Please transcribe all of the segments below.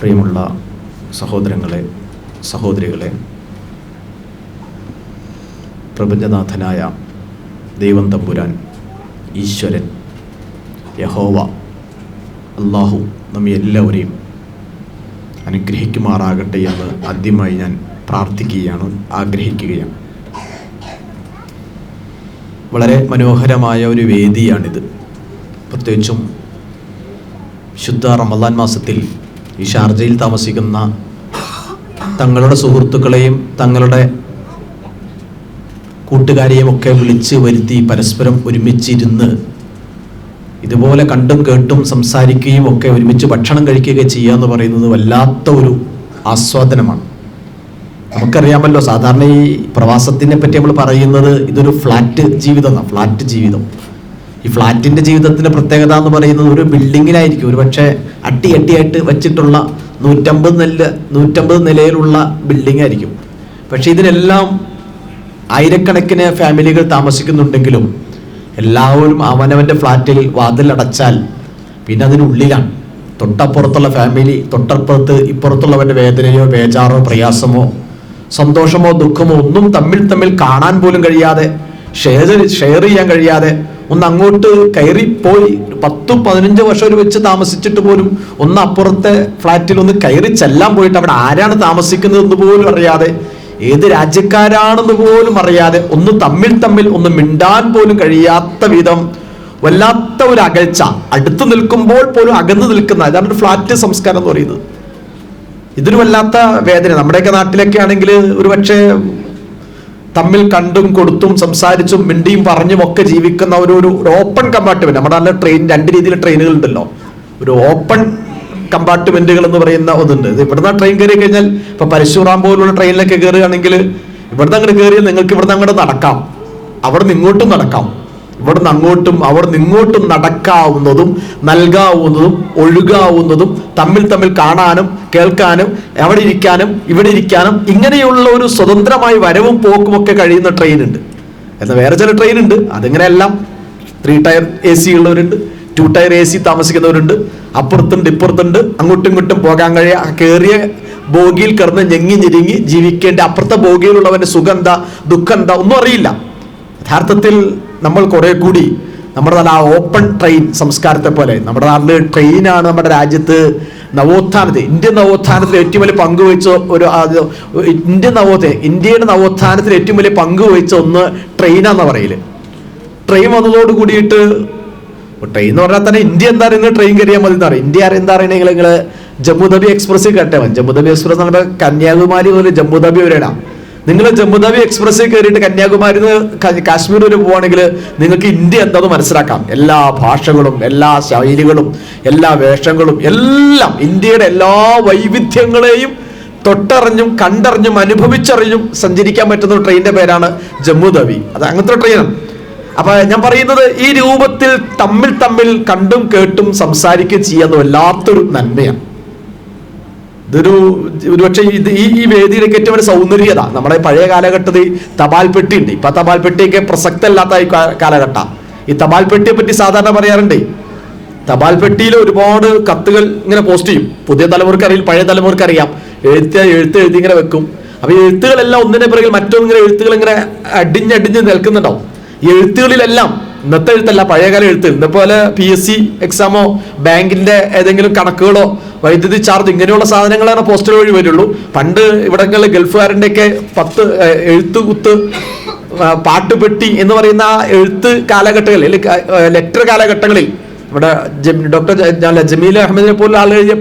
പ്രിയമുള്ള സഹോദരങ്ങളെ, സഹോദരികളെ, പ്രപഞ്ചനാഥനായ ദൈവം തമ്പുരാൻ, ഈശ്വരൻ, യഹോവ, അല്ലാഹു നമ്മെ എല്ലാവരെയും അനുഗ്രഹിക്കുമാറാകട്ടെ എന്ന് ആദ്യമായി ഞാൻ പ്രാർത്ഥിക്കുകയാണ്, ആഗ്രഹിക്കുകയാണ്. വളരെ മനോഹരമായ ഒരു വേദിയാണിത്. പ്രത്യേകിച്ചും ശുദ്ധ റമദാൻ മാസത്തിൽ ഈ ഷാർജയിൽ താമസിക്കുന്ന തങ്ങളുടെ സുഹൃത്തുക്കളെയും തങ്ങളുടെ കൂട്ടുകാരെയും ഒക്കെ വിളിച്ച് വരുത്തി പരസ്പരം ഒരുമിച്ചിരുന്ന് ഇതുപോലെ കണ്ടും കേട്ടും സംസാരിക്കുകയും ഒക്കെ ഒരുമിച്ച് ഭക്ഷണം കഴിക്കുകയും ചെയ്യുക എന്ന് പറയുന്നത് വല്ലാത്ത ഒരു ആസ്വാദനമാണ്. നമുക്കറിയാമല്ലോ, സാധാരണ ഈ പ്രവാസത്തിനെ പറ്റി നമ്മൾ പറയുന്നത് ഇതൊരു ഫ്ലാറ്റ് ജീവിതമാണ്. ഫ്ലാറ്റ് ജീവിതം, ഈ ഫ്ലാറ്റിൻ്റെ ജീവിതത്തിൻ്റെ പ്രത്യേകത എന്ന് പറയുന്നത് ഒരു ബിൽഡിങ്ങിലായിരിക്കും ഒരു പക്ഷേ അട്ടിയായിട്ട് വെച്ചിട്ടുള്ള 150 നിലയിലുള്ള ബിൽഡിംഗ് ആയിരിക്കും. പക്ഷേ ഇതിനെല്ലാം ആയിരക്കണക്കിന് ഫാമിലികൾ താമസിക്കുന്നുണ്ടെങ്കിലും എല്ലാവരും അവനവൻ്റെ ഫ്ലാറ്റിൽ വാതിലടച്ചാൽ പിന്നെ അതിനുള്ളിലാണ്. തൊട്ടപ്പുറത്തുള്ള ഫാമിലി, തൊട്ടപ്പുറത്ത് ഇപ്പുറത്തുള്ളവൻ്റെ വേദനയോ ബേജാറോ പ്രയാസമോ സന്തോഷമോ ദുഃഖമോ ഒന്നും തമ്മിൽ കാണാൻ പോലും കഴിയാതെ, ഷെയർ ചെയ്യാൻ കഴിയാതെ, ഒന്ന് അങ്ങോട്ട് കയറിപ്പോയി 10-15 വർഷം വെച്ച് താമസിച്ചിട്ട് പോലും ഒന്ന് അപ്പുറത്തെ ഫ്ലാറ്റിൽ ഒന്ന് കയറി ചെല്ലാൻ പോയിട്ട് അവിടെ ആരാണ് താമസിക്കുന്നതെന്ന് പോലും അറിയാതെ, ഏത് രാജ്യക്കാരാണെന്ന് പോലും അറിയാതെ, ഒന്ന് തമ്മിൽ ഒന്ന് മിണ്ടാൻ പോലും കഴിയാത്ത വിധം വല്ലാത്ത ഒരു അകൽച്ച, അടുത്ത് നിൽക്കുമ്പോൾ പോലും അകന്നു നിൽക്കുന്ന, അതാണ് ഒരു ഫ്ലാറ്റ് സംസ്കാരം എന്ന് പറയുന്നത്. ഇതൊരു വല്ലാത്ത വേദന. നമ്മുടെയൊക്കെ നാട്ടിലൊക്കെ ആണെങ്കിൽ ഒരു പക്ഷേ തമ്മിൽ കണ്ടും കൊടുത്തും സംസാരിച്ചും മിണ്ടിയും പറഞ്ഞും ഒക്കെ ജീവിക്കുന്ന ഒരു ഓപ്പൺ കമ്പാർട്ട്മെന്റ്. നമ്മുടെ നല്ല ട്രെയിൻ 2 രീതിയിലുള്ള ട്രെയിനുകൾ ഉണ്ടല്ലോ. ഒരു ഓപ്പൺ കമ്പാർട്ട്മെന്റുകൾ എന്ന് പറയുന്ന ഒന്നുണ്ട്. ഇത് ഇവിടുന്ന് ട്രെയിൻ കയറി കഴിഞ്ഞാൽ ഇപ്പൊ പരശുറാം പോലുള്ള ട്രെയിനിലൊക്കെ കയറുകയാണെങ്കിൽ ഇവിടുന്ന് അങ്ങോട്ട് കയറിയാൽ നിങ്ങൾക്ക് ഇവിടുന്ന് അങ്ങോട്ട് നടക്കാം, അവിടെ നിന്ന് ഇങ്ങോട്ടും നടക്കാം, ഇവിടുന്ന് അങ്ങോട്ടും അവിടെ നിന്ന് ഇങ്ങോട്ടും നടക്കാവുന്നതും നൽകാവുന്നതും ഒഴുകാവുന്നതും തമ്മിൽ കാണാനും കേൾക്കാനും അവിടെ ഇരിക്കാനും ഇവിടെ ഇരിക്കാനും ഇങ്ങനെയുള്ള ഒരു സ്വതന്ത്രമായി വരവും പോക്കും ഒക്കെ കഴിയുന്ന ട്രെയിൻ ഉണ്ട്. എന്നാൽ വേറെ ചില ട്രെയിൻ ഉണ്ട്, അതിങ്ങനെയെല്ലാം 3 ടയർ AC ഉള്ളവരുണ്ട്, 2 ടയർ AC താമസിക്കുന്നവരുണ്ട്, അപ്പുറത്തുണ്ട് ഇപ്പുറത്തുണ്ട്, അങ്ങോട്ടും ഇങ്ങോട്ടും പോകാൻ കയറിയ ബോഗിയിൽ കിടന്ന് ഞെങ്ങി ജീവിക്കേണ്ട അപ്പുറത്തെ ബോഗിയിലുള്ളവന്റെ സുഖം എന്താ ദുഃഖം എന്താ ഒന്നും അറിയില്ല. യഥാർത്ഥത്തിൽ നമ്മൾ കുറെ കൂടി നമ്മുടെ നല്ല ആ ഓപ്പൺ ട്രെയിൻ സംസ്കാരത്തെ പോലെ, നമ്മുടെ നാട്ടില് ട്രെയിനാണ് നമ്മുടെ രാജ്യത്ത് ഇന്ത്യൻ നവോത്ഥാനത്തിൽ ഏറ്റവും വലിയ പങ്കുവഹിച്ച ഇന്ത്യയുടെ നവോത്ഥാനത്തിൽ ഏറ്റവും വലിയ പങ്കുവഹിച്ച ഒന്ന് ട്രെയിനാന്ന് പറയല്. ട്രെയിൻ വന്നതോട് കൂടിയിട്ട്, ട്രെയിൻ എന്ന് പറഞ്ഞാൽ തന്നെ ഇന്ത്യ എന്താ പറയുന്നത്, ട്രെയിൻ കയറിയാൽ മതി എന്ന് പറയും. ഇന്ത്യ എന്താ പറയുന്നത്, നിങ്ങൾ ജമ്മുതവി എക്സ്പ്രസ്സിൽ കേട്ടാൽ മതി. ജമ്മുതവി എക്സ്പ്രസ് എന്ന് പറയുമ്പോൾ കന്യാകുമാരി മുതൽ ജമ്മുതവി വരെയാണ്. നിങ്ങൾ ജമ്മുതവി എക്സ്പ്രസ്സിൽ കയറിയിട്ട് കന്യാകുമാരി കാശ്മീർ വരെ പോവുകയാണെങ്കിൽ നിങ്ങൾക്ക് ഇന്ത്യ എന്താണെന്ന് മനസ്സിലാക്കാം. എല്ലാ ഭാഷകളും, എല്ലാ ശൈലികളും, എല്ലാ വേഷങ്ങളും, എല്ലാം ഇന്ത്യയുടെ എല്ലാ വൈവിധ്യങ്ങളെയും തൊട്ടറിഞ്ഞും കണ്ടറിഞ്ഞും അനുഭവിച്ചറിഞ്ഞും സഞ്ചരിക്കാൻ പറ്റുന്ന ട്രെയിനിന്റെ പേരാണ് ജമ്മുതവി. അത് അങ്ങനത്തെ ട്രെയിനാണ്. അപ്പൊ ഞാൻ പറയുന്നത് ഈ രൂപത്തിൽ തമ്മിൽ കണ്ടും കേട്ടും സംസാരിക്കുകയും ചെയ്യാന്ന് വല്ലാത്തൊരു നന്മയാണ്. ഒരുപക്ഷെ ഈ വേദിയിലേക്ക് ഏറ്റവും വലിയ സൗന്ദര്യത നമ്മുടെ പഴയ കാലഘട്ടത്തിൽ തപാൽ പെട്ടി ഉണ്ട്. ഇപ്പൊ തപാൽ പെട്ടിയൊക്കെ പ്രസക്തമല്ലാത്ത ഈ കാലഘട്ടം. ഈ തപാൽ പെട്ടിയെ പറ്റി സാധാരണ പറയാറുണ്ട്. തപാൽ പെട്ടിയിൽ ഒരുപാട് കത്തുകൾ ഇങ്ങനെ പോസ്റ്റ് ചെയ്യും. പുതിയ തലമുറക്ക് അറിയില്ല, പഴയ തലമുറക്ക് അറിയാം. എഴുത്ത് എഴുതി ഇങ്ങനെ വെക്കും. അപ്പൊ ഈ എഴുത്തുകളെല്ലാം ഒന്നിനെ പിറകിൽ മറ്റൊന്നിങ്ങനെ എഴുത്തുകൾ ഇങ്ങനെ അടിഞ്ഞ് നിൽക്കുന്നുണ്ടാവും. ഈ എഴുത്തുകളിലെല്ലാം ഇന്നത്തെ എഴുത്തല്ല, പഴയകാല എഴുത്ത്. ഇന്നപോലെ PSC എക്സാമോ ബാങ്കിന്റെ ഏതെങ്കിലും കണക്കുകളോ വൈദ്യുതി ചാർജ് ഇങ്ങനെയുള്ള സാധനങ്ങളാണ് പോസ്റ്റൽ വഴി വരുള്ളൂ. പണ്ട് ഇവിടങ്ങളിൽ ഗൾഫുകാരൻ്റെ ഒക്കെ 10 എഴുത്തുകുത്ത് പാട്ടുപെട്ടി എന്ന് പറയുന്ന ആ എഴുത്ത് കാലഘട്ടങ്ങളിൽ, ലെറ്റർ കാലഘട്ടങ്ങളിൽ, ഇവിടെ ഡോക്ടർ ജമീൽ അഹമ്മദിനെ പോലുള്ള ആൾ എഴുതിയ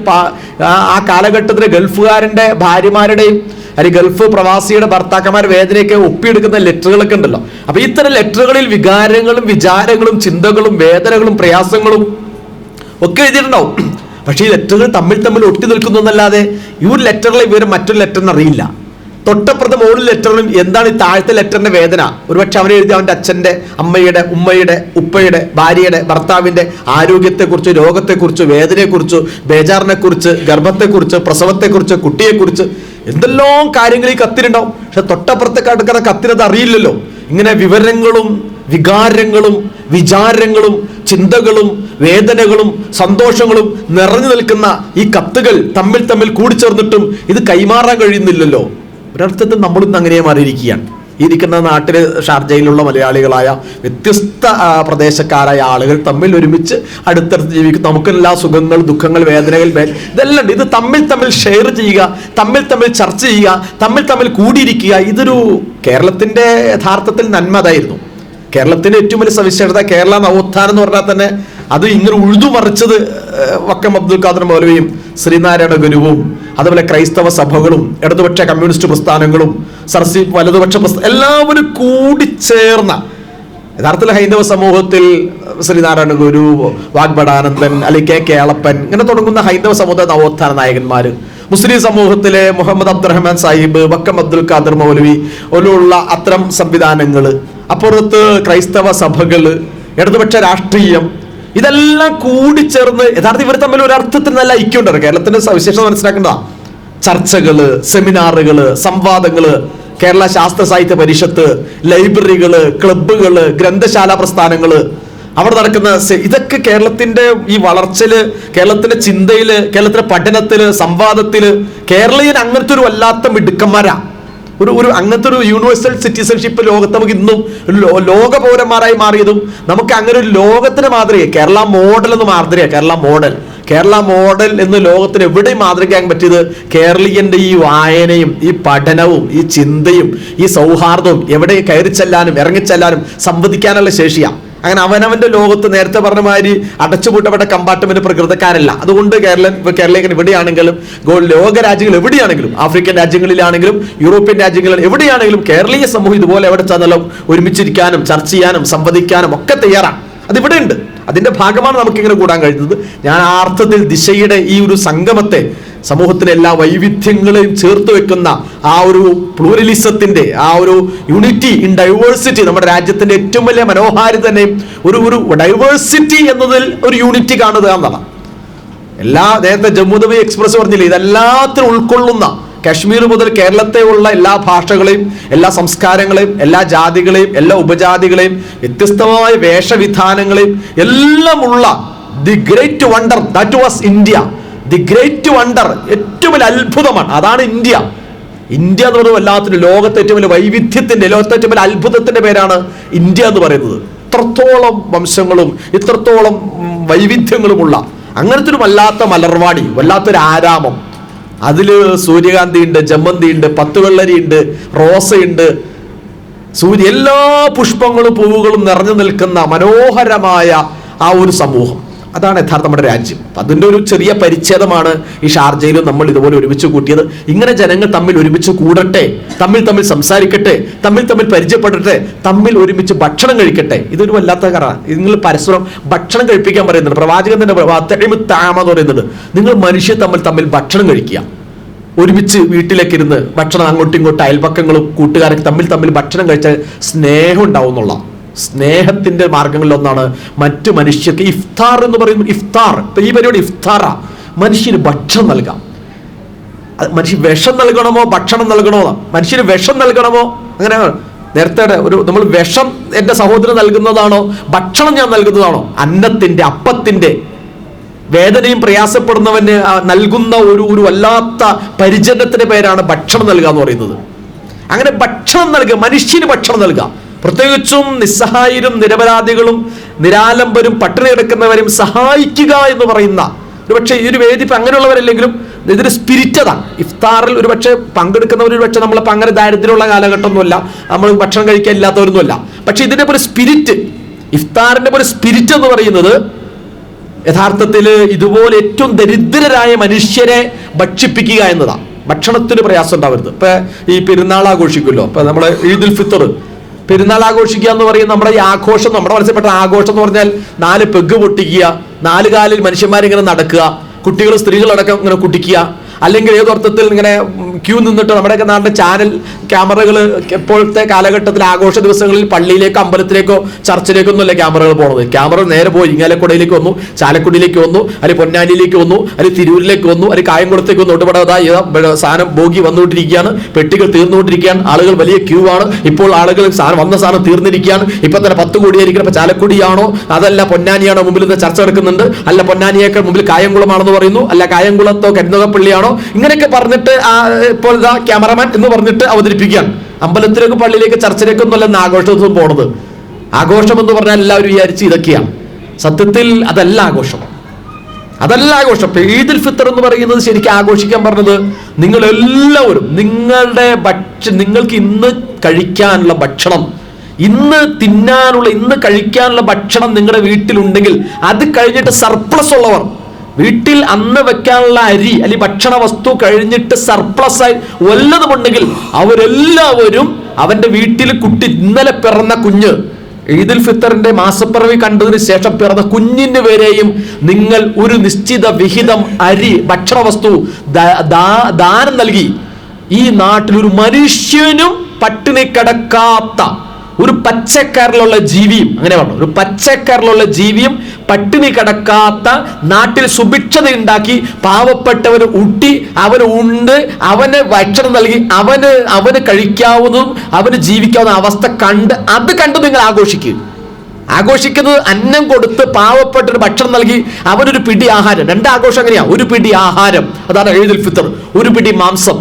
ആ കാലഘട്ടത്തിലെ ഗൾഫുകാരൻ്റെ ഭാര്യമാരുടെയും അല്ലെങ്കിൽ ഗൾഫ് പ്രവാസിയുടെ ഭർത്താക്കന്മാർ വേദനയൊക്കെ ഒപ്പിയെടുക്കുന്ന ലെറ്ററുകളൊക്കെ ഉണ്ടല്ലോ. അപ്പൊ ഇത്തരം ലെറ്ററുകളിൽ വികാരങ്ങളും വിചാരങ്ങളും ചിന്തകളും വേദനകളും പ്രയാസങ്ങളും ഒക്കെ എഴുതിയിട്ടുണ്ടാവും. പക്ഷേ ഈ ലെറ്ററുകൾ തമ്മിൽ ഒട്ടി നിൽക്കുന്നു എന്നല്ലാതെ ഈ ഒരു ലെറ്ററിലെ വിവരം മറ്റൊരു ലെറ്ററിന് അറിയില്ല. തൊട്ടപ്പുറത്തെ മുകളിൽ ലെറ്ററിലും എന്താണ് ഈ താഴത്തെ ലെറ്ററിന്റെ വേദന, ഒരുപക്ഷെ അവനെ എഴുതി അവൻ്റെ അച്ഛൻ്റെ, അമ്മയുടെ, ഉമ്മയുടെ, ഉപ്പയുടെ, ഭാര്യയുടെ, ഭർത്താവിൻ്റെ ആരോഗ്യത്തെക്കുറിച്ച്, രോഗത്തെക്കുറിച്ച്, വേദനയെക്കുറിച്ച്, ബേജാറിനെക്കുറിച്ച്, ഗർഭത്തെക്കുറിച്ച്, പ്രസവത്തെക്കുറിച്ച്, കുട്ടിയെക്കുറിച്ച് എന്തെല്ലാം കാര്യങ്ങൾ ഈ കത്തിനുണ്ടാവും. പക്ഷെ തൊട്ടപ്പുറത്തെ കിടക്കുന്ന കത്തിനത് അറിയില്ലല്ലോ. ഇങ്ങനെ വിവരങ്ങളും വികാരങ്ങളും വിചാരങ്ങളും ചിന്തകളും വേദനകളും സന്തോഷങ്ങളും നിറഞ്ഞു നിൽക്കുന്ന ഈ കത്തുകൾ തമ്മിൽ കൂടിച്ചേർന്നിട്ടും ഇത് കൈമാറാൻ കഴിയുന്നില്ലല്ലോ. ഒരർത്ഥത്തിൽ നമ്മളിന്ന് അങ്ങനെ മാറിയിരിക്കുകയാണ്. ഇരിക്കുന്ന നാട്ടിലെ ഷാർജയിലുള്ള മലയാളികളായ വ്യത്യസ്ത പ്രദേശക്കാരായ ആളുകൾ തമ്മിൽ ഒരുമിച്ച് അടുത്തടുത്ത് ജീവിക്കും. നമുക്കെല്ലാ സുഖങ്ങൾ, ദുഃഖങ്ങൾ, വേദനകൾ, ഇതെല്ലാം ഇത് തമ്മിൽ ഷെയർ ചെയ്യുക, തമ്മിൽ ചർച്ച ചെയ്യുക, തമ്മിൽ കൂടിയിരിക്കുക. ഇതൊരു കേരളത്തിന്റെ യഥാർത്ഥത്തിൽ നന്മ അതായിരുന്നു. കേരളത്തിന്റെ ഏറ്റവും വലിയ സവിശേഷത കേരള നവോത്ഥാനം എന്ന് പറഞ്ഞാൽ തന്നെ അത് ഇങ്ങനെ ഉഴുതുമറിച്ചത് വക്കം അബ്ദുൽ ഖാദർ മൗലവിയും ശ്രീനാരായണ ഗുരുവും അതുപോലെ ക്രൈസ്തവ സഭകളും ഇടതുപക്ഷ കമ്മ്യൂണിസ്റ്റ് പ്രസ്ഥാനങ്ങളും സർസി വലതുപക്ഷ എല്ലാവരും കൂടിച്ചേർന്ന യഥാർത്ഥത്തിൽ ഹൈന്ദവ സമൂഹത്തിൽ ശ്രീനാരായണ ഗുരു, വാഗ്ബടാനന്ദൻ, അല്ലെങ്കിൽ കേളപ്പൻ ഇങ്ങനെ തുടങ്ങുന്ന ഹൈന്ദവ സമുദായ നവോത്ഥാന നായകന്മാര്, മുസ്ലിം സമൂഹത്തിലെ മുഹമ്മദ് അബ്ദുറഹ്മാൻ സാഹിബ്, വക്കം അബ്ദുൽ ഖാദർ മൗലവി പോലുള്ള അത്തരം സംവിധാനങ്ങള്, അപ്പുറത്ത് ക്രൈസ്തവ സഭകള്, ഇടതുപക്ഷ രാഷ്ട്രീയം, ഇതെല്ലാം കൂടിച്ചേർന്ന് യഥാർത്ഥം ഇവർ തമ്മിൽ ഒരർത്ഥത്തിൽ നല്ല ഐക്യമുണ്ട്. കേരളത്തിന്റെ സവിശേഷത മനസ്സിലാക്കേണ്ടതാ. ചർച്ചകള്, സെമിനാറുകള്, സംവാദങ്ങള്, കേരള ശാസ്ത്ര സാഹിത്യ പരിഷത്ത്, ലൈബ്രറികള്, ക്ലബ്ബുകള്, ഗ്രന്ഥശാല പ്രസ്ഥാനങ്ങള്, അവിടെ നടക്കുന്ന ഇതൊക്കെ കേരളത്തിന്റെ ഈ വളർച്ചയില്, കേരളത്തിന്റെ ചിന്തയില്, കേരളത്തിന്റെ പഠനത്തില്, സംവാദത്തില് കേരളീയൻ അങ്ങനത്തെ ഒരു വല്ലാത്ത മിടുക്കന്മാരാ. ഒരു അങ്ങനത്തെ ഒരു യൂണിവേഴ്സൽ സിറ്റിസൺഷിപ്പ് ലോകത്ത് നമുക്ക് ഇന്നും ലോക പൗരന്മാരായി മാറിയതും നമുക്ക് അങ്ങനെ ഒരു ലോകത്തിന് മാതൃക കേരള മോഡൽ എന്ന് മാതൃക കേരള മോഡൽ എന്ന് ലോകത്തിന് എവിടെയും മാതൃകയാകാൻ പറ്റിയത് കേരളീയന്റെ ഈ വായനയും ഈ പഠനവും ഈ ചിന്തയും ഈ സൗഹാർദ്ദവും എവിടെ കയറി ചെല്ലാനും ഇറങ്ങിച്ചെല്ലാനും സംവദിക്കാനുള്ള ശേഷിയാണ്. അങ്ങനെ അവനവന്റെ ലോകത്ത് നേരത്തെ പറഞ്ഞ മാതിരി അടച്ചുപൂട്ടപ്പെട്ട കമ്പാർട്ട്മെന്റ് പ്രകൃതക്കാരല്ല. അതുകൊണ്ട് കേരളീയൻ എവിടെയാണെങ്കിലും ലോക രാജ്യങ്ങൾ എവിടെയാണെങ്കിലും ആഫ്രിക്കൻ രാജ്യങ്ങളിലാണെങ്കിലും യൂറോപ്യൻ രാജ്യങ്ങളിൽ എവിടെയാണെങ്കിലും കേരളീയ സമൂഹം ഇതുപോലെ എവിടെ ചെന്നാലും ഒരുമിച്ചിരിക്കാനും ചർച്ച ചെയ്യാനും സംവദിക്കാനും ഒക്കെ തയ്യാറാണ്. അതിവിടെ ഉണ്ട്. അതിന്റെ ഭാഗമാണ് നമുക്കിങ്ങനെ കൂടാൻ കഴിയുന്നത്. ഞാൻ ആ അർത്ഥത്തിൽ ദിശയുടെ ഈ ഒരു സംഗമത്തെ സമൂഹത്തിലെ എല്ലാ വൈവിധ്യങ്ങളെയും ചേർത്ത് വെക്കുന്ന ആ ഒരു പ്ലൂറലിസത്തിന്റെ ആ ഒരു യൂണിറ്റി ഇൻ ഡൈവേഴ്സിറ്റി, നമ്മുടെ രാജ്യത്തിന്റെ ഏറ്റവും വലിയ മനോഹാരിത തന്നെയും ഒരു ഡൈവേഴ്സിറ്റി എന്നതിൽ ഒരു യൂണിറ്റി കാണുക എന്നതാണ്. നേരത്തെ ജമ്മു തവി എക്സ്പ്രസ് പറഞ്ഞില്ലേ, ഇതെല്ലാത്തിനും ഉൾക്കൊള്ളുന്ന കാശ്മീർ മുതൽ കേരളത്തെ ഉള്ള എല്ലാ ഭാഷകളെയും, എല്ലാ സംസ്കാരങ്ങളെയും, എല്ലാ ജാതികളെയും, എല്ലാ ഉപജാതികളെയും, വ്യത്യസ്തമായ വേഷവിധാനങ്ങളെയും എല്ലാം ഉള്ള the great wonder that was India. The great wonder, ഏറ്റവും വലിയ അത്ഭുതമാണ്, അതാണ് ഇന്ത്യ. ഇന്ത്യ എന്ന് പറയുന്നത് വല്ലാത്തൊരു ലോകത്തെ ഏറ്റവും വലിയ വൈവിധ്യത്തിന്റെ, ലോകത്തെ ഏറ്റവും വലിയ അത്ഭുതത്തിന്റെ പേരാണ് ഇന്ത്യ എന്ന് പറയുന്നത്. ഇത്രത്തോളം വംശങ്ങളും ഇത്രത്തോളം വൈവിധ്യങ്ങളുമുള്ള അങ്ങനത്തെ ഒരു വല്ലാത്ത മലർവാടി, വല്ലാത്തൊരു ആരാമം. അതില് സൂര്യകാന്തി ഉണ്ട്, ജമന്തി ഉണ്ട്, പത്തുവെള്ളരി ഉണ്ട്, റോസയുണ്ട്, എല്ലാ പുഷ്പങ്ങളും പൂവുകളും നിറഞ്ഞു നിൽക്കുന്ന മനോഹരമായ ആ ഒരു സമൂഹം. അതാണ് യഥാർത്ഥ നമ്മുടെ രാജ്യം. അതിൻ്റെ ഒരു ചെറിയ പരിച്ഛേദമാണ് ഈ ഷാർജയിലും നമ്മൾ ഇതുപോലെ ഒരുമിച്ച് കൂട്ടിയത്. ഇങ്ങനെ ജനങ്ങൾ തമ്മിൽ ഒരുമിച്ച് കൂടട്ടെ, തമ്മിൽ സംസാരിക്കട്ടെ, തമ്മിൽ പരിചയപ്പെടട്ടെ, തമ്മിൽ ഒരുമിച്ച് ഭക്ഷണം കഴിക്കട്ടെ. ഇതൊരു വല്ലാത്ത കാരണം. നിങ്ങൾ പരസ്പരം ഭക്ഷണം കഴിപ്പിക്കാൻ പറയുന്നുണ്ട്. പ്രവാചകൻ തന്നെ എന്ന് പറയുന്നുണ്ട്, നിങ്ങൾ മനുഷ്യർ തമ്മിൽ ഭക്ഷണം കഴിക്കുക. ഒരുമിച്ച് വീട്ടിലേക്ക് ഇരുന്ന് ഭക്ഷണം അങ്ങോട്ടും ഇങ്ങോട്ടും അയൽപക്കങ്ങളും കൂട്ടുകാരൊക്കെ തമ്മിൽ ഭക്ഷണം കഴിച്ചാൽ സ്നേഹം ഉണ്ടാവും എന്നുള്ള സ്നേഹത്തിന്റെ മാർഗങ്ങളിലൊന്നാണ് മറ്റു മനുഷ്യർക്ക് ഇഫ്താർ എന്ന് പറയുമ്പോൾ. ഇഫ്താർ, ഈ പരിപാടി ഇഫ്താറാ. മനുഷ്യന് ഭക്ഷണം നൽകാം. മനുഷ്യ വിഷം നൽകണമോ ഭക്ഷണം നൽകണമോ? മനുഷ്യന് വിഷം നൽകണമോ? അങ്ങനെ നേരത്തെ നമ്മൾ വിഷം എൻ്റെ സഹോദരൻ നൽകുന്നതാണോ ഭക്ഷണം ഞാൻ നൽകുന്നതാണോ? അന്നത്തിന്റെ, അപ്പത്തിന്റെ, വേദനയും പ്രയാസപ്പെടുന്നവന് നൽകുന്ന ഒരു വല്ലാത്ത പരിചരണത്തിന്റെ പേരാണ് ഭക്ഷണം നൽകുക എന്ന് പറയുന്നത്. അങ്ങനെ ഭക്ഷണം നൽകുക, മനുഷ്യന് ഭക്ഷണം നൽകുക. പ്രത്യേകിച്ചും നിസ്സഹായരും നിരപരാധികളും നിരാലംബരും പട്ടിണി കിടക്കുന്നവരും സഹായിക്കുക എന്ന് പറയുന്ന ഒരുപക്ഷെ ഈ ഒരു വേദി ഇപ്പം അങ്ങനെയുള്ളവരല്ലെങ്കിലും ഇതൊരു സ്പിരിറ്റ് അതാണ്. ഇഫ്താറിൽ ഒരുപക്ഷെ പങ്കെടുക്കുന്നവർ ഒരുപക്ഷെ നമ്മളിപ്പോൾ അങ്ങനെ ദാരിദ്ര്യമുള്ള കാലഘട്ടമൊന്നുമല്ല, നമ്മൾ ഭക്ഷണം കഴിക്കാൻ ഇല്ലാത്തവരൊന്നുമല്ല. പക്ഷെ ഇതിന്റെ ഒരു സ്പിരിറ്റ്, ഇഫ്താറിന്റെ ഒരു സ്പിരിറ്റ് എന്ന് പറയുന്നത് യഥാർത്ഥത്തിൽ ഇതുപോലെ ഏറ്റവും ദരിദ്രരായ മനുഷ്യരെ ഭക്ഷിപ്പിക്കുക എന്നതാണ്. ഭക്ഷണത്തിന് പ്രയാസം ഉണ്ടാവരുത്. ഇപ്പൊ ഈ പെരുന്നാൾ ആഘോഷിക്കുമല്ലോ, ഇപ്പൊ നമ്മളെ ഈദുൽ ഫിത്തർ പെരുന്നാൾ ആഘോഷിക്കുക എന്ന് പറയുന്നത് നമ്മുടെ ഈ ആഘോഷം, നമ്മുടെ മനസ്സിൽപ്പെട്ട ആഘോഷം എന്ന് പറഞ്ഞാൽ 4 പെഗ് പൊട്ടിക്കുക, 4 കാലിൽ മനുഷ്യന്മാരിങ്ങനെ നടക്കുക, കുട്ടികൾ സ്ത്രീകളടക്കം ഇങ്ങനെ കുട്ടിക്കുക, അല്ലെങ്കിൽ ഏതർത്ഥത്തിൽ ഇങ്ങനെ ക്യൂ നിന്നിട്ട് നമ്മുടെയൊക്കെ നാട്ടിലെ ചാനൽ ക്യാമറകൾ ഇപ്പോഴത്തെ കാലഘട്ടത്തിൽ ആഘോഷ ദിവസങ്ങളിൽ പള്ളിയിലേക്കോ അമ്പലത്തിലേക്കോ ചർച്ചിലേക്കോ ഒന്നുമല്ല ക്യാമറകൾ പോണത്. ക്യാമറ നേരെ പോയി ഇങ്ങാലക്കുടയിലേക്ക് വന്നു, ചാലക്കുടിയിലേക്ക് വന്നു, അല്ലെങ്കിൽ പൊന്നാനിയിലേക്ക് വന്നു, അല്ലെങ്കിൽ തിരൂരിലേക്ക് വന്നു, അല്ലെങ്കിൽ കായംകുളത്തേക്ക് വന്നു. ഒട്ടുപടാതെ സാധനം ബോഗി വന്നുകൊണ്ടിരിക്കുകയാണ്, പെട്ടികൾ തീർന്നുകൊണ്ടിരിക്കുകയാണ്, ആളുകൾ വലിയ ക്യൂ ആണ്. ഇപ്പോൾ ആളുകൾ വന്ന സാധനം തീർന്നിരിക്കുകയാണ്. ഇപ്പൊ തന്നെ 10 കോടിയായിരിക്കണം. ഇപ്പൊ ചാലക്കുടിയാണോ അതല്ല പൊന്നാനിയാണോ മുമ്പിൽ നിന്ന് ചർച്ച നടക്കുന്നുണ്ട്, അല്ല പൊന്നാനിയേക്കാൾ മുമ്പിൽ കായംകുളമാണെന്ന് പറയുന്നു, അല്ല കായംകുളത്തോ കരുനകപ്പള്ളിയാണോ, ഇങ്ങനെയൊക്കെ പറഞ്ഞിട്ട് ഇപ്പോൾ ഇതാ ക്യാമറമാൻ എന്ന് പറഞ്ഞിട്ട് അവതരിപ്പിക്കുകയാണ്. അമ്പലത്തിലേക്ക് പള്ളിയിലേക്ക് ചർച്ചിലേക്കൊന്നുമല്ല ആഘോഷത്തിൽ പോണത്. ആഘോഷം എന്ന് പറഞ്ഞാൽ എല്ലാവരും വിചാരിച്ച് ഇതൊക്കെയാണ്. സത്യത്തിൽ അതല്ല ആഘോഷം, അതല്ല ആഘോഷം. ഈദുൽ ഫിത്തർ എന്ന് പറയുന്നത് ശരിക്കും ആഘോഷിക്കാൻ പറഞ്ഞത് നിങ്ങൾ എല്ലാവരും നിങ്ങൾക്ക് ഇന്ന് കഴിക്കാനുള്ള ഭക്ഷണം, ഇന്ന് തിന്നാനുള്ള, ഇന്ന് കഴിക്കാനുള്ള ഭക്ഷണം നിങ്ങളുടെ വീട്ടിലുണ്ടെങ്കിൽ അത് കഴിഞ്ഞിട്ട് സർപ്ലസ് ഉള്ളവർ, വീട്ടിൽ അന്ന് വെക്കാനുള്ള അരി അല്ലെങ്കിൽ ഭക്ഷണ വസ്തു കഴിഞ്ഞിട്ട് സർപ്ലസ് ആയി വല്ലതുമുണ്ടെങ്കിൽ അവരെല്ലാവരും അവന്റെ വീട്ടിൽ ഇന്നലെ പിറന്ന കുഞ്ഞ്, ഈദുൽ ഫിത്തറിന്റെ മാസപ്പിറവി കണ്ടതിന് ശേഷം പിറന്ന കുഞ്ഞിന് വരെയും നിങ്ങൾ ഒരു നിശ്ചിത വിഹിതം അരി ഭക്ഷണ വസ്തു ദാനം നൽകി. ഈ നാട്ടിൽ ഒരു മനുഷ്യനും പട്ടിണി കിടക്കാത്ത ഒരു പച്ചക്കറിലുള്ള ജീവിയും, അങ്ങനെ പറഞ്ഞു, ഒരു പച്ചക്കറിലുള്ള ജീവിയും പട്ടിണി കിടക്കാത്ത നാട്ടിൽ സുഭിക്ഷത ഉണ്ടാക്കി പാവപ്പെട്ടവന് ഊട്ടി അവന് ഉണ്ട്, അവന് ഭക്ഷണം നൽകി, അവന് കഴിക്കാവുന്നതും അവന് ജീവിക്കാവുന്ന അവസ്ഥ കണ്ട് നിങ്ങൾ ആഘോഷിക്കുന്നത് അന്നം കൊടുത്ത് പാവപ്പെട്ടൊരു ഭക്ഷണം നൽകി അവനൊരു പിടി ആഹാരം. രണ്ടാഘോഷം അങ്ങനെയാ, ഒരു പിടി ആഹാരം, അതാണ് ഈദുൽ ഫിത്തർ. ഒരു പിടി മാംസം,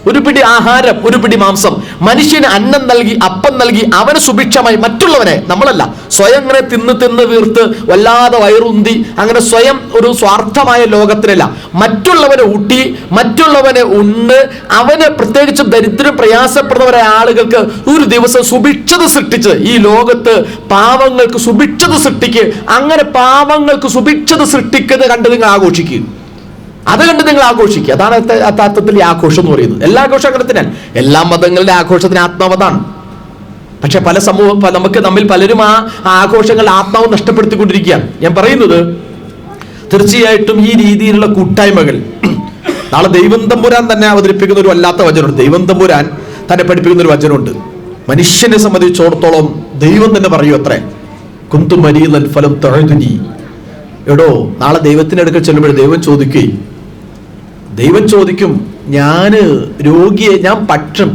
ഒരു പിടി ആഹാരം, ഒരു പിടി മാംസം. മനുഷ്യന് അന്നം നൽകി, അപ്പം നൽകി, അവന് സുഭിക്ഷമായി. മറ്റുള്ളവനെ, നമ്മളല്ല, സ്വയം അങ്ങനെ തിന്ന് വീർത്ത് വല്ലാതെ വയറുന്തി അങ്ങനെ സ്വയം ഒരു സ്വാർത്ഥമായ ലോകത്തിലല്ല, മറ്റുള്ളവനെ ഊട്ടി, മറ്റുള്ളവനെ ഉണ്ട്, അവന് പ്രത്യേകിച്ചും ദരിദ്രം പ്രയാസപ്പെടുന്നവരായ ആളുകൾക്ക് ഒരു ദിവസം സുഭിക്ഷത സൃഷ്ടിച്ച് ഈ ലോകത്ത് പാവങ്ങൾക്ക് സുഭിക്ഷത സൃഷ്ടിക്ക്. അങ്ങനെ പാവങ്ങൾക്ക് സുഭിക്ഷത സൃഷ്ടിക്കുന്നത് കണ്ട് നിങ്ങൾ ആഘോഷിക്കുക, അത് കണ്ട് നിങ്ങൾ ആഘോഷിക്കുക. അതാണ് യഥാർത്ഥത്തിൽ ഈ ആഘോഷം എന്ന് പറയുന്നത്. എല്ലാ ആഘോഷം അങ്ങനെ തന്നെയാണ്, എല്ലാ മതങ്ങളുടെ ആഘോഷത്തിന് ആത്മാവതാണ്. പക്ഷെ പല നമുക്ക് നമ്മിൽ പലരും ആ ആഘോഷങ്ങളുടെ ആത്മാവ് നഷ്ടപ്പെടുത്തിക്കൊണ്ടിരിക്കുകയാണ്. ഞാൻ പറയുന്നത് തീർച്ചയായിട്ടും ഈ രീതിയിലുള്ള കൂട്ടായ്മകൾ, നാളെ ദൈവം തമ്പുരാൻ തന്നെ അവതരിപ്പിക്കുന്ന ഒരു വല്ലാത്ത വചനമുണ്ട്. ദൈവം തമ്പുരാൻ തന്നെ പഠിപ്പിക്കുന്ന ഒരു വചനമുണ്ട്. മനുഷ്യനെ സംബന്ധിച്ചിടത്തോളം ദൈവം തന്നെ പറയൂ അത്രേ, കുന്തു മരീലൻ ഫലം തഴുതുനി. എടോ, നാളെ ദൈവത്തിന്റെ അടുക്കൽ ചെല്ലുമ്പോൾ ദൈവം ചോദിക്കും, ഞാൻ രോഗിയെ, ഞാൻ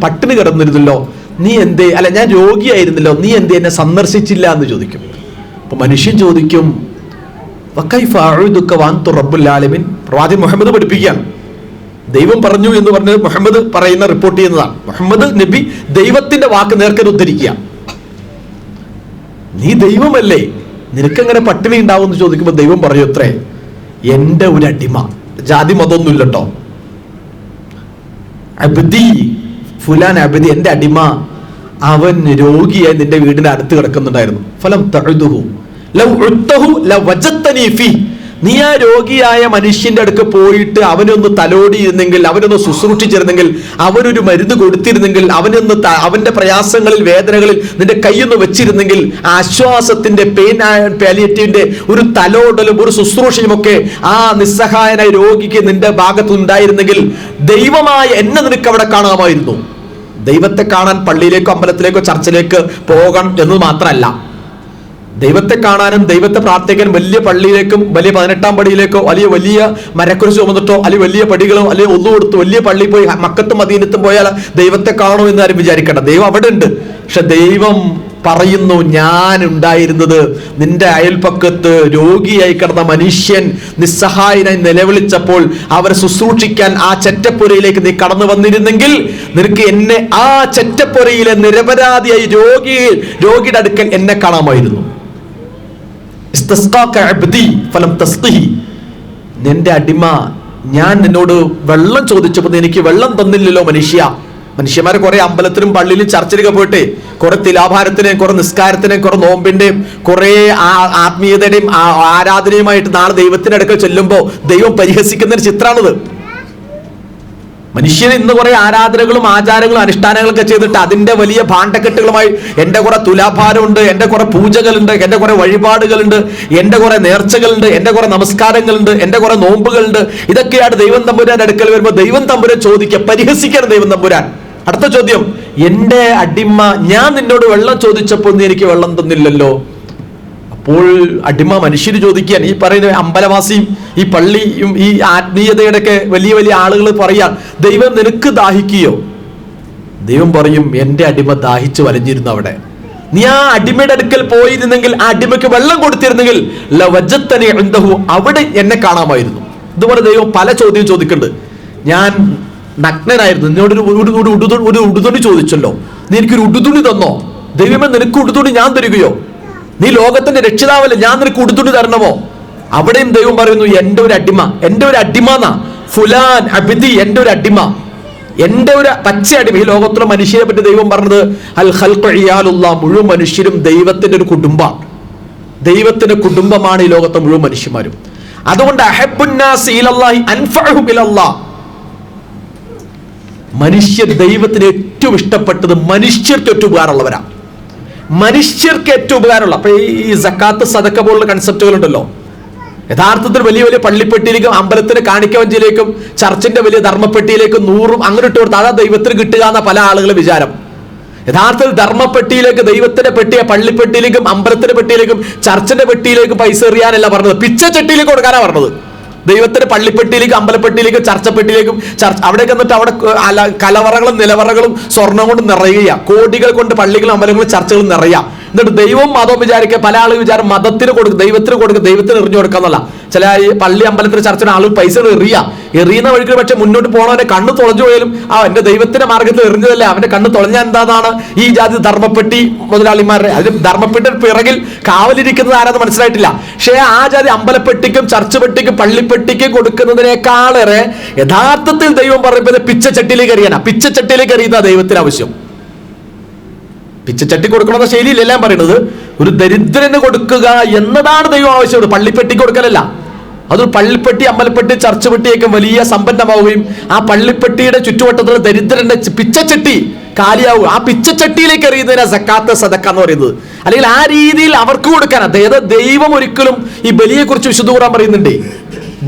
പട്ടിണി കിടന്നിരുന്നല്ലോ, നീ എന്തേ, അല്ല ഞാൻ രോഗിയായിരുന്നല്ലോ, നീ എന്തേ എന്നെ സന്ദർശിച്ചില്ല എന്ന് ചോദിക്കും. അപ്പൊ മനുഷ്യൻ ചോദിക്കും, പ്രവാചകൻ മുഹമ്മദ് പഠിപ്പിക്കുകയാണ്. ദൈവം പറഞ്ഞു എന്ന് പറഞ്ഞ് മുഹമ്മദ് റിപ്പോർട്ട് ചെയ്യുന്നതാണ്. മുഹമ്മദ് നബി ദൈവത്തിന്റെ വാക്ക് നേർക്കൻ ഉദ്ധരിക്കുക. നീ ദൈവമല്ലേ, നിനക്കെങ്ങനെ പട്ടിണി ഉണ്ടാവും എന്ന് ചോദിക്കുമ്പോൾ ദൈവം പറയും അത്രേ, എൻ്റെ ഒരു അടിമ, ജാതി മതമൊന്നുമില്ല കേട്ടോ, അബ്ദി ഫുലാൻ അബ്ദി, എൻ്റെ അടിമ, അവൻ രോഗിയായി നിന്റെ വീടിന്റെ അടുത്ത് കിടക്കുന്നുണ്ടായിരുന്നു. ഫലം തഅദുഹു ലൗ ഉത്തഹു ലവജത്തനി ഫീ. നീ ആ രോഗിയായ മനുഷ്യന്റെ അടുക്ക് പോയിട്ട് അവനൊന്ന് തലോടിയിരുന്നെങ്കിൽ, അവനൊന്ന് ശുശ്രൂഷിച്ചിരുന്നെങ്കിൽ, അവനൊരു മരുന്ന് കൊടുത്തിരുന്നെങ്കിൽ, അവന്റെ പ്രയാസങ്ങളിൽ വേദനകളിൽ നിന്റെ കൈയൊന്ന് വെച്ചിരുന്നെങ്കിൽ, ആശ്വാസത്തിന്റെ പാലിയേറ്റീവിന്റെ ഒരു തലോടലും ഒരു ശുശ്രൂഷയും ഒക്കെ ആ നിസ്സഹായനായ രോഗിക്ക് നിന്റെ ഭാഗത്ത് ഉണ്ടായിരുന്നെങ്കിൽ ദൈവമായ എന്നെ നിനക്ക് അവിടെ കാണാമായിരുന്നു. ദൈവത്തെ കാണാൻ പള്ളിയിലേക്കോ അമ്പലത്തിലേക്കോ ചർച്ചിലേക്ക് പോകണം എന്ന് മാത്രമല്ല, ദൈവത്തെ കാണാനും ദൈവത്തെ പ്രാർത്ഥിക്കാനും വലിയ പള്ളിയിലേക്കും വലിയ 18-ാം പടിയിലേക്കോ അല്ലെങ്കിൽ വലിയ മരക്കുരിശ് ചുമന്നിട്ടോ അല്ലെങ്കിൽ വലിയ പടികളോ അല്ലെങ്കിൽ ഒന്നു കൊടുത്ത് വലിയ പള്ളിയിൽ പോയി മക്കത്തും മദീനത്തും പോയാൽ ദൈവത്തെ കാണുമോ എന്ന് ആരും വിചാരിക്കണ്ട. ദൈവം അവിടെ ഉണ്ട്. പക്ഷെ ദൈവം പറയുന്നു, ഞാൻ ഉണ്ടായിരുന്നത് നിന്റെ അയൽപ്പക്കത്ത് രോഗിയായി കിടന്ന മനുഷ്യൻ നിസ്സഹായനായി നിലവിളിച്ചപ്പോൾ അവരെ ശുശ്രൂഷിക്കാൻ ആ ചെറ്റപ്പുരയിലേക്ക് നീ കടന്നു വന്നിരുന്നെങ്കിൽ നിനക്ക് എന്നെ ആ ചെറ്റപ്പുരയിലെ നിരപരാധിയായി രോഗിയുടെ അടുക്കൽ എന്നെ കാണാമായിരുന്നു. നിന്റെ അടിമ, ഞാൻ നിന്നോട് വെള്ളം ചോദിച്ചപ്പോൾ എനിക്ക് വെള്ളം തന്നില്ലല്ലോ മനുഷ്യന്മാരെ കുറെ അമ്പലത്തിലും പള്ളിയിലും ചർച്ചിലൊക്കെ പോയിട്ട് കുറെ തിലാഭാരത്തിനെയും കുറെ നിസ്കാരത്തിനെയും കുറെ നോമ്പിന്റെയും കുറെ ആത്മീയതയുടെയും ആരാധനയുമായിട്ട് നാളെ ദൈവത്തിന്റെ അടുക്കൽ ചെല്ലുമ്പോൾ ദൈവം പരിഹസിക്കുന്ന ഒരു ചിത്രമാണിത്. മനുഷ്യൻ ഇന്ന് കുറെ ആരാധനകളും ആചാരങ്ങളും അനുഷ്ഠാനങ്ങളൊക്കെ ചെയ്തിട്ട് അതിന്റെ വലിയ ഭാണ്ഡക്കെട്ടുകളുമായി എൻ്റെ കുറെ തുലാഭാരമുണ്ട്, എൻ്റെ കുറെ പൂജകളുണ്ട്, എൻ്റെ കുറെ വഴിപാടുകളുണ്ട്, എൻ്റെ കുറെ നേർച്ചകളുണ്ട്, എൻ്റെ കുറെ നമസ്കാരങ്ങളുണ്ട്, എൻ്റെ കുറെ നോമ്പുകളുണ്ട്. ഇതൊക്കെയാണ് ദൈവം തമ്പുരാൻ അടുക്കൽ വരുമ്പോൾ ദൈവം തമ്പുരാൻ ചോദിക്കുക, പരിഹസിക്കണം ദൈവം തമ്പുരാൻ. അടുത്ത ചോദ്യം, എൻ്റെ അടിമ ഞാൻ നിന്നോട് വെള്ളം ചോദിച്ചപ്പോൾ നീ എനിക്ക് വെള്ളം തന്നില്ലല്ലോ. അപ്പോൾ അടിമ മനുഷ്യര് ചോദിക്കാൻ, ഈ പറയുന്ന അമ്പലവാസിയും ഈ പള്ളിയും ഈ ആത്മീയതയുടെ ഒക്കെ വലിയ വലിയ ആളുകൾ പറയാൻ, ദൈവം നിനക്ക് ദാഹിക്കുകയോ? ദൈവം പറയും, എൻ്റെ അടിമ ദാഹിച്ചു വലഞ്ഞിരുന്നു അവിടെ. നീ ആ അടിമയുടെ അടുക്കൽ പോയിരുന്നെങ്കിൽ, ആ അടിമയ്ക്ക് വെള്ളം കൊടുത്തിരുന്നെങ്കിൽ ലവജത്തനി ഇൻദഹു, അവിടെ എന്നെ കാണാമായിരുന്നു. ഇതുപോലെ ദൈവം പല ചോദ്യം ചോദിക്കുന്നുണ്ട്. ഞാൻ നഗ്നനായിരുന്നു, നിന്നോടൊരു ഉടുതുണി ചോദിച്ചല്ലോ, നീ എനിക്കൊരു ഉടുതുണി തന്നോ? ദൈവമേ, നിനക്ക് ഉടുതുണി ഞാൻ തരികയോ? നീ ലോകത്തിന്റെ രക്ഷിതാവല്ലേ, ഞാൻ നിനക്ക് ഉടുതുണി തരണമോ? അവിടെയും ദൈവം പറയുന്നു, എൻ്റെ ഒരു അടിമ, എൻ്റെ ഒരു അടിമ എന്നാ, ഫുലാൻ അബിദി, എൻ്റെ ഒരു അടിമ, എൻ്റെ ഒരു പച്ച അടിമ. ഈ ലോകത്തിലെ മനുഷ്യരെ പറ്റി ദൈവം പറഞ്ഞത് അൽ ഖൽഖു ഇയാലുല്ലാ, മുഴുവൻ മനുഷ്യരും ദൈവത്തിന്റെ ഒരു കുടുംബമാണ്. ദൈവത്തിന്റെ കുടുംബമാണ് ഈ ലോകത്തെ മുഴുവൻ മനുഷ്യന്മാരും. അതുകൊണ്ട് അഹബ്ബുന്നാസി ഇലല്ലാഹി അൻഫഉഹും ഇലല്ലാഹ്, മനുഷ്യർ ദൈവത്തിന് ഏറ്റവും ഇഷ്ടപ്പെട്ടത് മനുഷ്യർക്ക് ഏറ്റവും ഉപകാരമുള്ളവരാണ്. മനുഷ്യർക്ക് ഏറ്റവും ഉപകാരമുള്ള, അപ്പൊ ഈ സക്കാത്ത് സദക്ക പോലുള്ള കൺസെപ്റ്റുകൾ ഉണ്ടല്ലോ, യഥാർത്ഥത്തിൽ വലിയ വലിയ പള്ളിപ്പെട്ടിയിലേക്കും അമ്പലത്തിന് കാണിക്കവഞ്ചിയിലേക്കും ചർച്ചിന്റെ വലിയ ധർമ്മപ്പെട്ടിയിലേക്കും 100 അങ്ങനെ ഇട്ട് കൊടുത്ത് അതാ ദൈവത്തിന് കിട്ടുക എന്ന പല ആളുകളുടെ വിചാരം. യഥാർത്ഥത്തിൽ ധർമ്മപ്പെട്ടിയിലേക്ക്, ദൈവത്തിന്റെ പെട്ടിയെ പള്ളിപ്പെട്ടിയിലേക്കും അമ്പലത്തിന്റെ പെട്ടിയിലേക്കും ചർച്ചിന്റെ പെട്ടിയിലേക്കും പൈസ എറിയാനല്ല പറഞ്ഞത്, പിച്ചച്ചട്ടിയിലേക്ക് കൊടുക്കാനാണ് പറഞ്ഞത്. ദൈവത്തിന്റെ പള്ളിപ്പെട്ടിയിലേക്കും അമ്പലപ്പെട്ടിയിലേക്കും ചർച്ചപ്പെട്ടിയിലേക്കും അവിടേക്ക് എന്നിട്ട് അവിടെ കലവറകളും നിലവറകളും സ്വർണ്ണം കൊണ്ട് നിറയുക, കോടികൾ കൊണ്ട് പള്ളികളും അമ്പലങ്ങളും ചർച്ചകളും നിറയുക. എന്നിട്ട് ദൈവം മതം വിചാരിക്കുക, പല ആളുകൾ വിചാരം മതത്തിന് കൊടുക്കുക, ദൈവത്തിന് കൊടുക്കുക, ദൈവത്തിന് എറിഞ്ഞു കൊടുക്കാന്നല്ല. ചില ഈ പള്ളി അമ്പലത്തിന് ചർച്ചിന് ആളുകൾ പൈസ എറിയുന്ന വഴിക്ക് പക്ഷെ മുന്നോട്ട് പോകണവന്റെ കണ്ണ് തുളഞ്ഞു പോയാലും എന്റെ ദൈവത്തിന്റെ മാർഗത്തിൽ എറിഞ്ഞതല്ലേ, അവന്റെ കണ്ണ് തുളഞ്ഞ എന്താതാണ് ഈ ജാതി ധർമ്മപ്പെട്ടി മുതലാളിമാരുടെ. അതിന് ധർമ്മപ്പെട്ടിയുടെ പിറകിൽ കാവലിരിക്കുന്നത് ആരാന്ന് മനസ്സിലായിട്ടില്ല. പക്ഷേ ആ ജാതി അമ്പലപ്പെട്ടിക്കും ചർച്ച് പെട്ടിക്കും പള്ളിപ്പെട്ടിക്കും കൊടുക്കുന്നതിനേക്കാളേറെ യഥാർത്ഥത്തിൽ ദൈവം പറയുന്നത് പിച്ചച്ചട്ടിയിലേക്ക് എറിയാനാ. പിച്ചച്ചട്ടിയിലേക്ക് എറിയുന്ന ദൈവത്തിന് ആവശ്യം. പിച്ചച്ചട്ടി കൊടുക്കണമെന്ന ശൈലിയിലെല്ലാം പറയുന്നത് ഒരു ദരിദ്രന് കൊടുക്കുക എന്നതാണ് ദൈവം ആവശ്യമുള്ളത്, പള്ളിപ്പെട്ടിക്ക് കൊടുക്കലല്ല. അതൊരു പള്ളിപ്പെട്ടി അമ്പലപ്പെട്ടി ചർച്ച് പെട്ടിയൊക്കെ വലിയ സമ്പന്നമാവുകയും ആ പള്ളിപ്പെട്ടിയുടെ ചുറ്റുവട്ടത്തുള്ള ദരിദ്രന്റെ പിച്ചച്ചട്ടി കാലിയാവുക, ആ പിച്ചച്ചട്ടിയിലേക്ക് എറിയുന്നതിനാ സക്കാത്ത് സദക്ക എന്ന് പറയുന്നത്. അല്ലെങ്കിൽ ആ രീതിയിൽ അവർക്ക് കൊടുക്കാൻ. അതായത് ദൈവം ഒരിക്കലും ഈ ബലിയെ കുറിച്ച് വിശുദ്ധ ഖുർആൻ പറയുന്നുണ്ട്.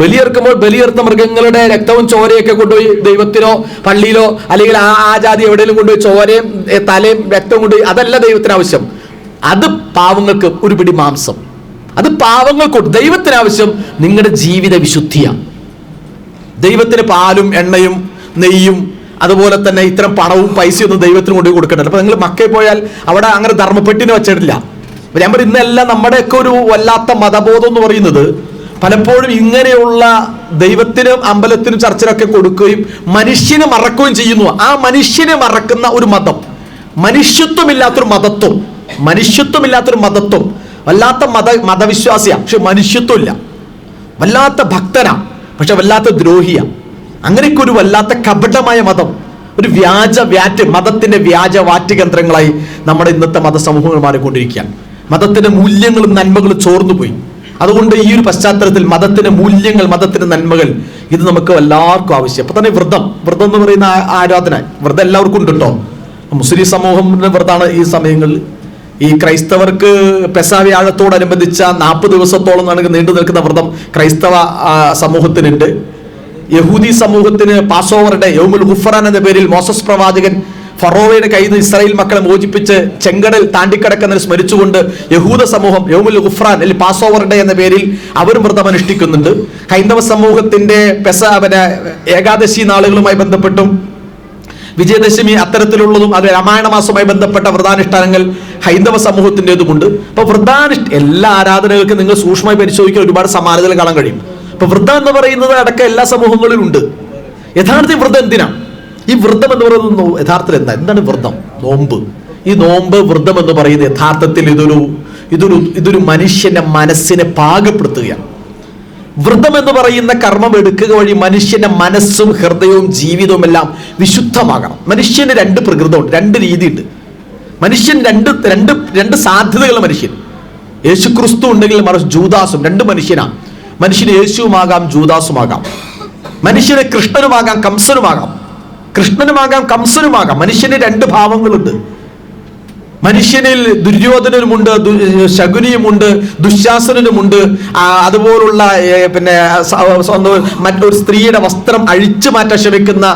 ബലിയെറുക്കുമ്പോൾ ബലിയെറുത്ത മൃഗങ്ങളുടെ രക്തവും ചോരയൊക്കെ കൊണ്ടുപോയി ദൈവത്തിനോ പള്ളിയിലോ അല്ലെങ്കിൽ ആ ജാതി എവിടെയെങ്കിലും കൊണ്ടുപോയി ചോരയും തലയും രക്തവും കൊണ്ടുപോയി, അതല്ല ദൈവത്തിന് ആവശ്യം. അത് പാവങ്ങൾക്ക് ഒരു പിടി മാംസം, അത് പാവങ്ങൾക്ക്. ദൈവത്തിന് ആവശ്യം നിങ്ങളുടെ ജീവിത വിശുദ്ധിയാണ്. ദൈവത്തിന് പാലും എണ്ണയും നെയ്യും അതുപോലെ തന്നെ ഇത്തരം പണവും പൈസയൊന്നും ദൈവത്തിന് കൊണ്ടുപോയി കൊടുക്കണ്ടല്ലോ. അപ്പൊ നിങ്ങൾ മക്കയിൽ പോയാൽ അവിടെ അങ്ങനെ ധർമ്മപ്പെട്ടിനെ വെച്ചിട്ടില്ല. ഞാൻ പറയും, ഇന്നെല്ലാം നമ്മുടെയൊക്കെ ഒരു വല്ലാത്ത മതബോധം എന്ന് പറയുന്നത് പലപ്പോഴും ഇങ്ങനെയുള്ള ദൈവത്തിനും അമ്പലത്തിനും ചർച്ചിനൊക്കെ കൊടുക്കുകയും മനുഷ്യനെ മറക്കുകയും ചെയ്യുന്നു. ആ മനുഷ്യനെ മറക്കുന്ന ഒരു മതം, മനുഷ്യത്വമില്ലാത്തൊരു മതത്വം, മനുഷ്യത്വമില്ലാത്തൊരു മതത്വം, വല്ലാത്ത മതവിശ്വാസിയാണ് പക്ഷെ മനുഷ്യത്വമില്ല, വല്ലാത്ത ഭക്തനാ പക്ഷെ വല്ലാത്ത ദ്രോഹിയ. അങ്ങനെയൊക്കെ ഒരു വല്ലാത്ത കപടമായ മതം, ഒരു മതത്തിന്റെ വ്യാജ വാറ്റുകേന്ദ്രങ്ങളായി നമ്മുടെ ഇന്നത്തെ മതസമൂഹങ്ങൾ മാറിക്കൊണ്ടിരിക്കുകയാണ്. മതത്തിന്റെ മൂല്യങ്ങളും നന്മകളും ചോർന്നുപോയി. അതുകൊണ്ട് ഈ ഒരു പശ്ചാത്തലത്തിൽ മതത്തിന്റെ മൂല്യങ്ങൾ, മതത്തിന്റെ നന്മകൾ, ഇത് നമുക്ക് എല്ലാവർക്കും ആവശ്യം. അപ്പൊ തന്നെ വ്രതം എന്ന് പറയുന്ന ആരാധന, വ്രതം എല്ലാവർക്കും ഉണ്ട് കേട്ടോ. മുസ്ലിം സമൂഹത്തിന്റെ വ്രതമാണ് ഈ സമയങ്ങളിൽ. ഈ ക്രൈസ്തവർക്ക് പെസഹ വ്യാഴത്തോടനുബന്ധിച്ച 40 ദിവസത്തോളം നീണ്ടു നിൽക്കുന്ന വ്രതം ക്രൈസ്തവ സമൂഹത്തിനുണ്ട്. യഹൂദി സമൂഹത്തിന് പാസോവറുടെ യൗമുൽ ഗുഫ്റാൻ എന്ന പേരിൽ മോസസ് പ്രവാചകൻ ഫറോവയുടെ കയ്യിൽ നിന്ന് ഇസ്രായേൽ മക്കളെ മോചിപ്പിച്ച് ചെങ്കടൽ താണ്ടിക്കടക്കുന്നതിന് സ്മരിച്ചുകൊണ്ട് യഹൂദ സമൂഹം യൗമുൽ ഗുഫ്റാൻ അല്ലെങ്കിൽ പാസോവറുടെ എന്ന പേരിൽ അവരും വ്രതം അനുഷ്ഠിക്കുന്നുണ്ട്. ഹൈന്ദവ സമൂഹത്തിന്റെ ഏകാദശി നാളുകളുമായി ബന്ധപ്പെട്ടും വിജയദശമി അത്തരത്തിലുള്ളതും അത് രാമായണ മാസവുമായി ബന്ധപ്പെട്ട വ്രതാനുഷ്ഠാനങ്ങൾ ഹൈന്ദവ സമൂഹത്തിൻ്റെതുമുണ്ട്. അപ്പൊ എല്ലാ ആരാധനകൾക്കും നിങ്ങൾ സൂക്ഷ്മമായി പരിശോധിക്കാൻ ഒരുപാട് സമാനതകൾ കാണാൻ കഴിയും. അപ്പൊ വ്രതം എന്ന് പറയുന്നത് അടക്കം എല്ലാ സമൂഹങ്ങളിലും ഉണ്ട്. യഥാർത്ഥ വ്രതം എന്തിനാ? ഈ വ്രതം എന്ന് പറയുന്നത് യഥാർത്ഥത്തിൽ എന്താണ് വ്രതം? നോമ്പ്. ഈ നോമ്പ് വ്രതം എന്ന് പറയുന്നത് യഥാർത്ഥത്തിൽ ഇതൊരു മനുഷ്യന്റെ മനസ്സിനെ പാകപ്പെടുത്തുകയാണ്. വ്രതം എന്ന് പറയുന്ന കർമ്മം എടുക്കുക വഴി മനുഷ്യന്റെ മനസ്സും ഹൃദയവും ജീവിതവും എല്ലാം വിശുദ്ധമാകണം. മനുഷ്യന് 2 പ്രകൃതമുണ്ട്, 2 രീതിയുണ്ട്. മനുഷ്യൻ രണ്ട് സാധ്യതകൾ. മനുഷ്യൻ യേശു ക്രിസ്തു ഉണ്ടെങ്കിൽ മറിച്ച് ജൂദാസും. 2 മനുഷ്യനാണ്. മനുഷ്യന് യേശുവുമാകാം ജൂദാസുമാകാം, മനുഷ്യന് കൃഷ്ണനുമാകാം കംസനുമാകാം. കൃഷ്ണനുമാകാം കംസനുമാകാം. മനുഷ്യന് രണ്ട് ഭാവങ്ങളുണ്ട്. മനുഷ്യനിൽ ദുര്യോധനനുമുണ്ട്, ശകുനിയുമുണ്ട്, ദുശാസനനുമുണ്ട്. അതുപോലുള്ള മറ്റൊരു സ്ത്രീയുടെ വസ്ത്രം അഴിച്ചു മാറ്റാൻ ശ്രമിക്കുന്ന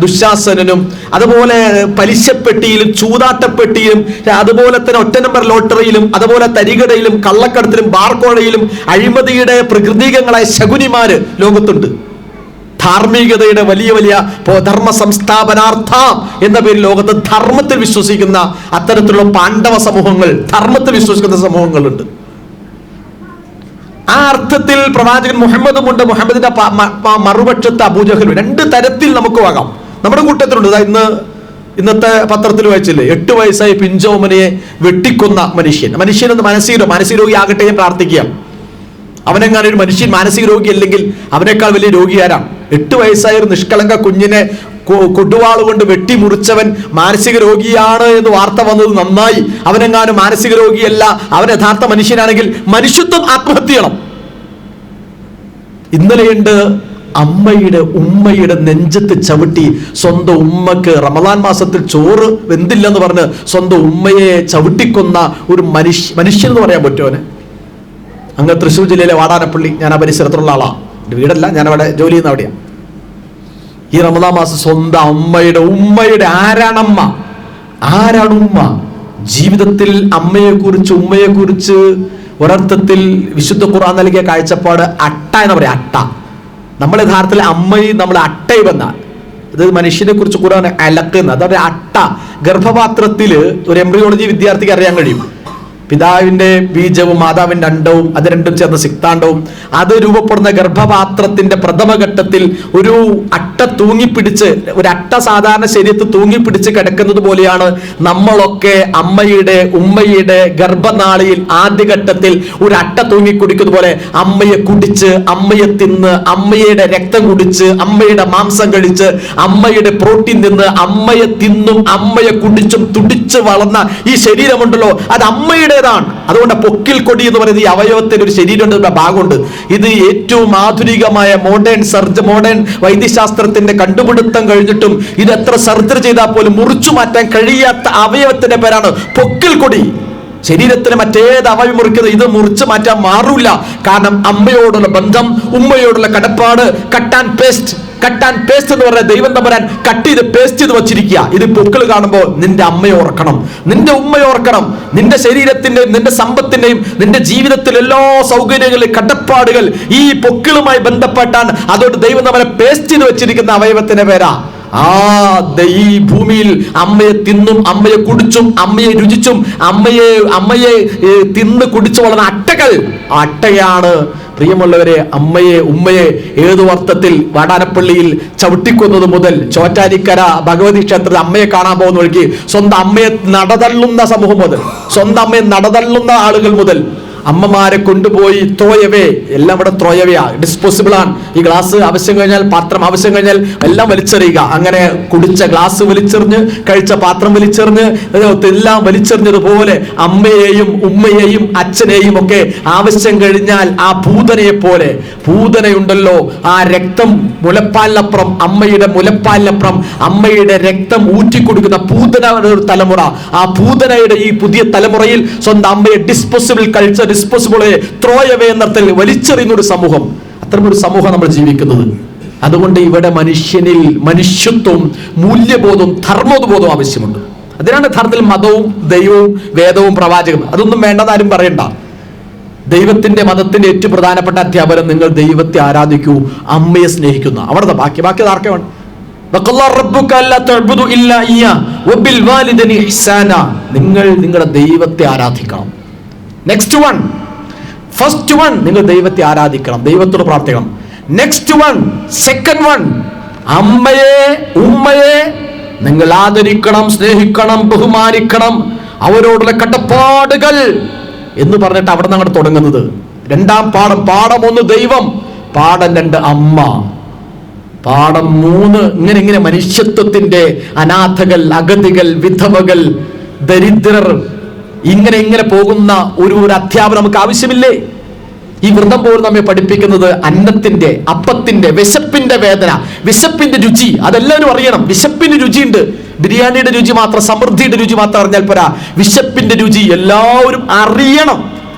ദുശാസനനും, അതുപോലെ പലിശപ്പെട്ടിയിലും ചൂതാട്ടപ്പെട്ടിയിലും, അതുപോലെ തന്നെ ഒറ്റ നമ്പർ ലോട്ടറിയിലും, അതുപോലെ തരികടയിലും കള്ളക്കടത്തിലും ബാർക്കോഴയിലും അഴിമതിയുടെ പ്രകൃതികങ്ങളായ ശകുനിമാര് ലോകത്തുണ്ട്. ധാർമ്മികതയുടെ വലിയ വലിയ ധർമ്മ സംസ്ഥാപനാർത്ഥം എന്ന പേരിൽ ലോകത്ത് ധർമ്മത്തിൽ വിശ്വസിക്കുന്ന അത്തരത്തിലുള്ള പാണ്ഡവ സമൂഹങ്ങൾ, ധർമ്മത്തിൽ വിശ്വസിക്കുന്ന സമൂഹങ്ങളുണ്ട്. ആ അർത്ഥത്തിൽ പ്രവാചകൻ മുഹമ്മദുമുണ്ട്. മുഹമ്മദിന്റെ മറുപക്ഷത്ത് അബൂജഹലും. രണ്ട് തരത്തിൽ നമുക്ക് ആകാം. നമ്മുടെ കൂട്ടത്തിലുണ്ട്. ഇന്നത്തെ പത്രത്തിൽ വായിച്ചില്ലേ, 8 വയസ്സായി പിഞ്ചോമനയെ വെട്ടിക്കൊന്ന മനുഷ്യനെന്ന് മാനസിക രോഗി ആകട്ടെ ഞാൻ പ്രാർത്ഥിക്കാം. അവനെങ്ങാനും ഒരു മനുഷ്യൻ മാനസിക രോഗി അല്ലെങ്കിൽ അവനേക്കാൾ വലിയ രോഗി ആരാണ്? 8 വയസ്സായ ഒരു നിഷ്കളങ്ക കുഞ്ഞിനെ കൊടുവാള് കൊണ്ട് വെട്ടിമുറിച്ചവൻ മാനസിക രോഗിയാണ് എന്ന് വാർത്ത വന്നത് നന്നായി. അവനെങ്ങാനും മാനസിക രോഗിയല്ല, അവൻ യഥാർത്ഥ മനുഷ്യനാണെങ്കിൽ മനുഷ്യത്വം ആത്മഹത്യ ചെയ്യണം. ഇന്നലെയുണ്ട് ഉമ്മയുടെ നെഞ്ചത്ത് ചവിട്ടി സ്വന്തം ഉമ്മക്ക് റമദാൻ മാസത്തിൽ ചോറ് വെന്തില്ലെന്ന് പറഞ്ഞ് സ്വന്തം ഉമ്മയെ ചവിട്ടിക്കൊന്ന ഒരു മനുഷ്യൻ എന്ന് പറയാൻ പറ്റുമോനെ? അങ്ങ് തൃശ്ശൂർ ജില്ലയിലെ വാടാനപ്പള്ളി, ഞാൻ ആ പരിസരത്തുള്ള ആളാണ്. എൻ്റെ വീടല്ല, ഞാൻ അവിടെ ജോലി ചെയ്യുന്ന അവിടെയാണ്. ഈ റമദാൻ മാസം സ്വന്തം ഉമ്മയുടെ ആരാണ് ഉമ്മ? ജീവിതത്തിൽ ഉമ്മയെക്കുറിച്ച് ഒരർത്ഥത്തിൽ വിശുദ്ധ ഖുർആൻ നൽകിയ കാഴ്ചപ്പാട് അട്ട എന്ന് പറയാം. അട്ട നമ്മൾ യഥാർത്ഥത്തിൽ നമ്മൾ അട്ടയിവെന്നാണ്. ഇത് മനുഷ്യനെ കുറിച്ച് ഖുർആൻ അലക്കുന്ന, അതായത് അട്ട. ഗർഭപാത്രത്തില് ഒരു എംബ്രിയോളജി വിദ്യാർത്ഥിക്ക് അറിയാൻ കഴിയും. പിതാവിന്റെ ബീജവും മാതാവിന്റെ അണ്ടവും അത് രണ്ടും ചേർന്ന സിക്താണ്ഡവും അത് രൂപപ്പെടുന്ന ഗർഭപാത്രത്തിന്റെ പ്രഥമഘട്ടത്തിൽ ഒരു അട്ട തൂങ്ങിപ്പിടിച്ച്, ഒരു അട്ട സാധാരണ ശരീരത്തിൽ തൂങ്ങിപ്പിടിച്ച് കിടക്കുന്നത് പോലെയാണ് നമ്മളൊക്കെ ഉമ്മയുടെ ഗർഭനാളിയിൽ ആദ്യഘട്ടത്തിൽ ഒരു അട്ട തൂങ്ങിക്കുടിക്കുന്ന പോലെ അമ്മയെ കുടിച്ച്, അമ്മയെ തിന്ന്, അമ്മയുടെ രക്തം കുടിച്ച്, അമ്മയുടെ മാംസം കഴിച്ച്, അമ്മയുടെ പ്രോട്ടീൻ നിന്ന്, അമ്മയെ തിന്നും അമ്മയെ കുടിച്ചും തുടിച്ച് വളർന്ന ഈ ശരീരമുണ്ടല്ലോ, അത് അമ്മയുടെ. അതുകൊണ്ട് പൊക്കിൽ കൊടി എന്ന് പറയുന്ന ഈ അവയവത്തിന് ഒരു ശരീരമുണ്ട്, ഭാഗമുണ്ട്. ഇത് ഏറ്റവും ആധുനികമായ മോഡേൺ വൈദ്യശാസ്ത്രത്തിന്റെ കണ്ടുപിടുത്തം കഴിഞ്ഞിട്ടും ഇത് എത്ര സർജറി ചെയ്താൽ പോലും മുറിച്ചു മാറ്റാൻ കഴിയാത്ത അവയവത്തിന്റെ പേരാണ് പൊക്കിൽ കൊടി. ശരീരത്തിന് മറ്റേത് അവയവം മുറിക്കുന്നത് ഇത് മുറിച്ചു മാറ്റാൻ മാറൂല. കാരണം അമ്മയോടുള്ള ബന്ധം, ഉമ്മയോടുള്ള കടപ്പാട്. കട്ട് ആൻഡ് പേസ്റ്റ് എന്ന് പറഞ്ഞാൽ ദൈവം തമ്പുരാൻ കട്ട് ചെയ്ത് പേസ്റ്റ് ചെയ്ത് വച്ചിരിക്കുക. ഇത് പൊക്കിൾ കാണുമ്പോൾ നിന്റെ അമ്മയെ ഓർക്കണം, നിന്റെ ഉമ്മയെ ഓർക്കണം. നിന്റെ ശരീരത്തിന്റെയും നിന്റെ സമ്പത്തിന്റെയും നിന്റെ ജീവിതത്തിൽ എല്ലാ സൗകര്യങ്ങളും കടപ്പാടുകൾ ഈ പൊക്കിളുമായി ബന്ധപ്പെട്ടാണ്. അതുകൊണ്ട് ദൈവം തമ്പുരാൻ പേസ്റ്റ് ചെയ്ത് വെച്ചിരിക്കുന്ന അവയവത്തിന്റെ പേരാ. ഈ ഭൂമിയിൽ അമ്മയെ തിന്നും അമ്മയെ കുടിച്ചും അമ്മയെ രുചിച്ചും അമ്മയെ തിന്ന് കുടിച്ചു വളർന്ന അട്ടകൾ. അട്ടയാണ് പ്രിയമുള്ളവരെ ഉമ്മയെ ഏതു അർത്ഥത്തിൽ വാടാനപ്പള്ളിയിൽ ചവിട്ടിക്കൊന്നത് മുതൽ ചോറ്റാനിക്കര ഭഗവതി ക്ഷേത്രത്തിൽ അമ്മയെ കാണാൻ പോകുന്ന വഴിക്ക് സ്വന്തം അമ്മയെ നടതള്ളുന്ന സമൂഹം മുതൽ, സ്വന്തം അമ്മയെ നടതള്ളുന്ന ആളുകൾ മുതൽ, അമ്മമാരെ കൊണ്ടുപോയി ത്രോയവേ, എല്ലാം ഇവിടെ ത്രോയവയാ, ഡിസ്പോസിബിൾ ആണ്. ഈ ഗ്ലാസ് ആവശ്യം കഴിഞ്ഞാൽ, പാത്രം ആവശ്യം കഴിഞ്ഞാൽ എല്ലാം വലിച്ചെറിയുക. അങ്ങനെ കുടിച്ച ഗ്ലാസ് വലിച്ചെറിഞ്ഞ്, കഴിച്ച പാത്രം വലിച്ചെറിഞ്ഞ്, എല്ലാം വലിച്ചെറിഞ്ഞതുപോലെ അമ്മയെയും ഉമ്മയെയും അച്ഛനെയും ഒക്കെ ആവശ്യം കഴിഞ്ഞാൽ ആ പൂതനയെ പോലെ, പൂതനയുണ്ടല്ലോ ആ രക്തം മുലപ്പാലിനപ്പുറം, അമ്മയുടെ മുലപ്പാലിനപ്പുറം അമ്മയുടെ രക്തം ഊറ്റിക്കൊടുക്കുന്ന പൂതനയുടെ ഒരു തലമുറ. ആ പൂതനയുടെ ഈ പുതിയ തലമുറയിൽ സ്വന്തം അമ്മയെ ഡിസ്പോസിബിളെ ത്രോയവേ എന്നർത്ഥത്തിൽ വലിച്ചെറിയുന്ന ഒരു സമൂഹം. അത്തരമൊരു സമൂഹം നമ്മൾ ജീവിക്കുന്നത്. അതുകൊണ്ട് ഇവിടെ മനുഷ്യനിൽ മനുഷ്യത്വവും മൂല്യബോധവും ധർമ്മബോധവും ആവശ്യമുണ്ട്. അതിനാണ് യഥാർത്ഥത്തിൽ മതവും ദൈവവും വേദവും പ്രവാചകനും. അതൊന്നും വേണ്ടതാരും പറയണ്ട. ദൈവത്തിന്റെ മതത്തിന്റെ ഏറ്റവും പ്രധാനപ്പെട്ട അധ്യാപനം നിങ്ങൾ ദൈവത്തെ ആരാധിക്കൂ, അമ്മയെ സ്നേഹിക്കുന്ന. അവിടുത്തെ ബാക്കി ആർക്കാണ്? നിങ്ങൾ നിങ്ങളുടെ ദൈവത്തെ ആരാധിക്കണം. ഫസ്റ്റ് വൺ നിങ്ങൾ ദൈവത്തെ ആരാധിക്കണം, ദൈവത്തോട് പ്രാർത്ഥിക്കണം. സെക്കൻഡ് വൺ അമ്മയെ ഉമ്മയെ നിങ്ങൾ ആദരിക്കണം, സ്നേഹിക്കണം, ബഹുമാനിക്കണം, അവരോടുള്ള കടപ്പാടുകൾ എന്ന് പറഞ്ഞിട്ട് അവിടെ നിന്ന് അങ്ങോട്ട് തുടങ്ങുന്നത്. രണ്ടാം പാഠം 1 ദൈവം, പാഠം 2 അമ്മ, പാഠം 3 ഇങ്ങനെ മനുഷ്യത്വത്തിന്റെ അനാഥകൾ, അഗതികൾ, വിധവകൾ, ദരിദ്രർ, ഇങ്ങനെ പോകുന്ന ഒരു അധ്യാപനം നമുക്ക് ആവശ്യമില്ലേ? ഈ വ്രതം പോലും നമ്മെ പഠിപ്പിക്കുന്നത് അന്നത്തിന്റെ, അപ്പത്തിന്റെ, വിശപ്പിന്റെ വേദന, വിശപ്പിന്റെ രുചി. അതെല്ലാവരും അറിയണം. വിശപ്പിന് രുചിയുണ്ട്. ബിരിയാണിയുടെ രുചി മാത്രം, സമൃദ്ധിയുടെ രുചി മാത്രം അറിഞ്ഞാൽ പോരാ, വിശപ്പിന്റെ രുചി എല്ലാവരും അറിയണം.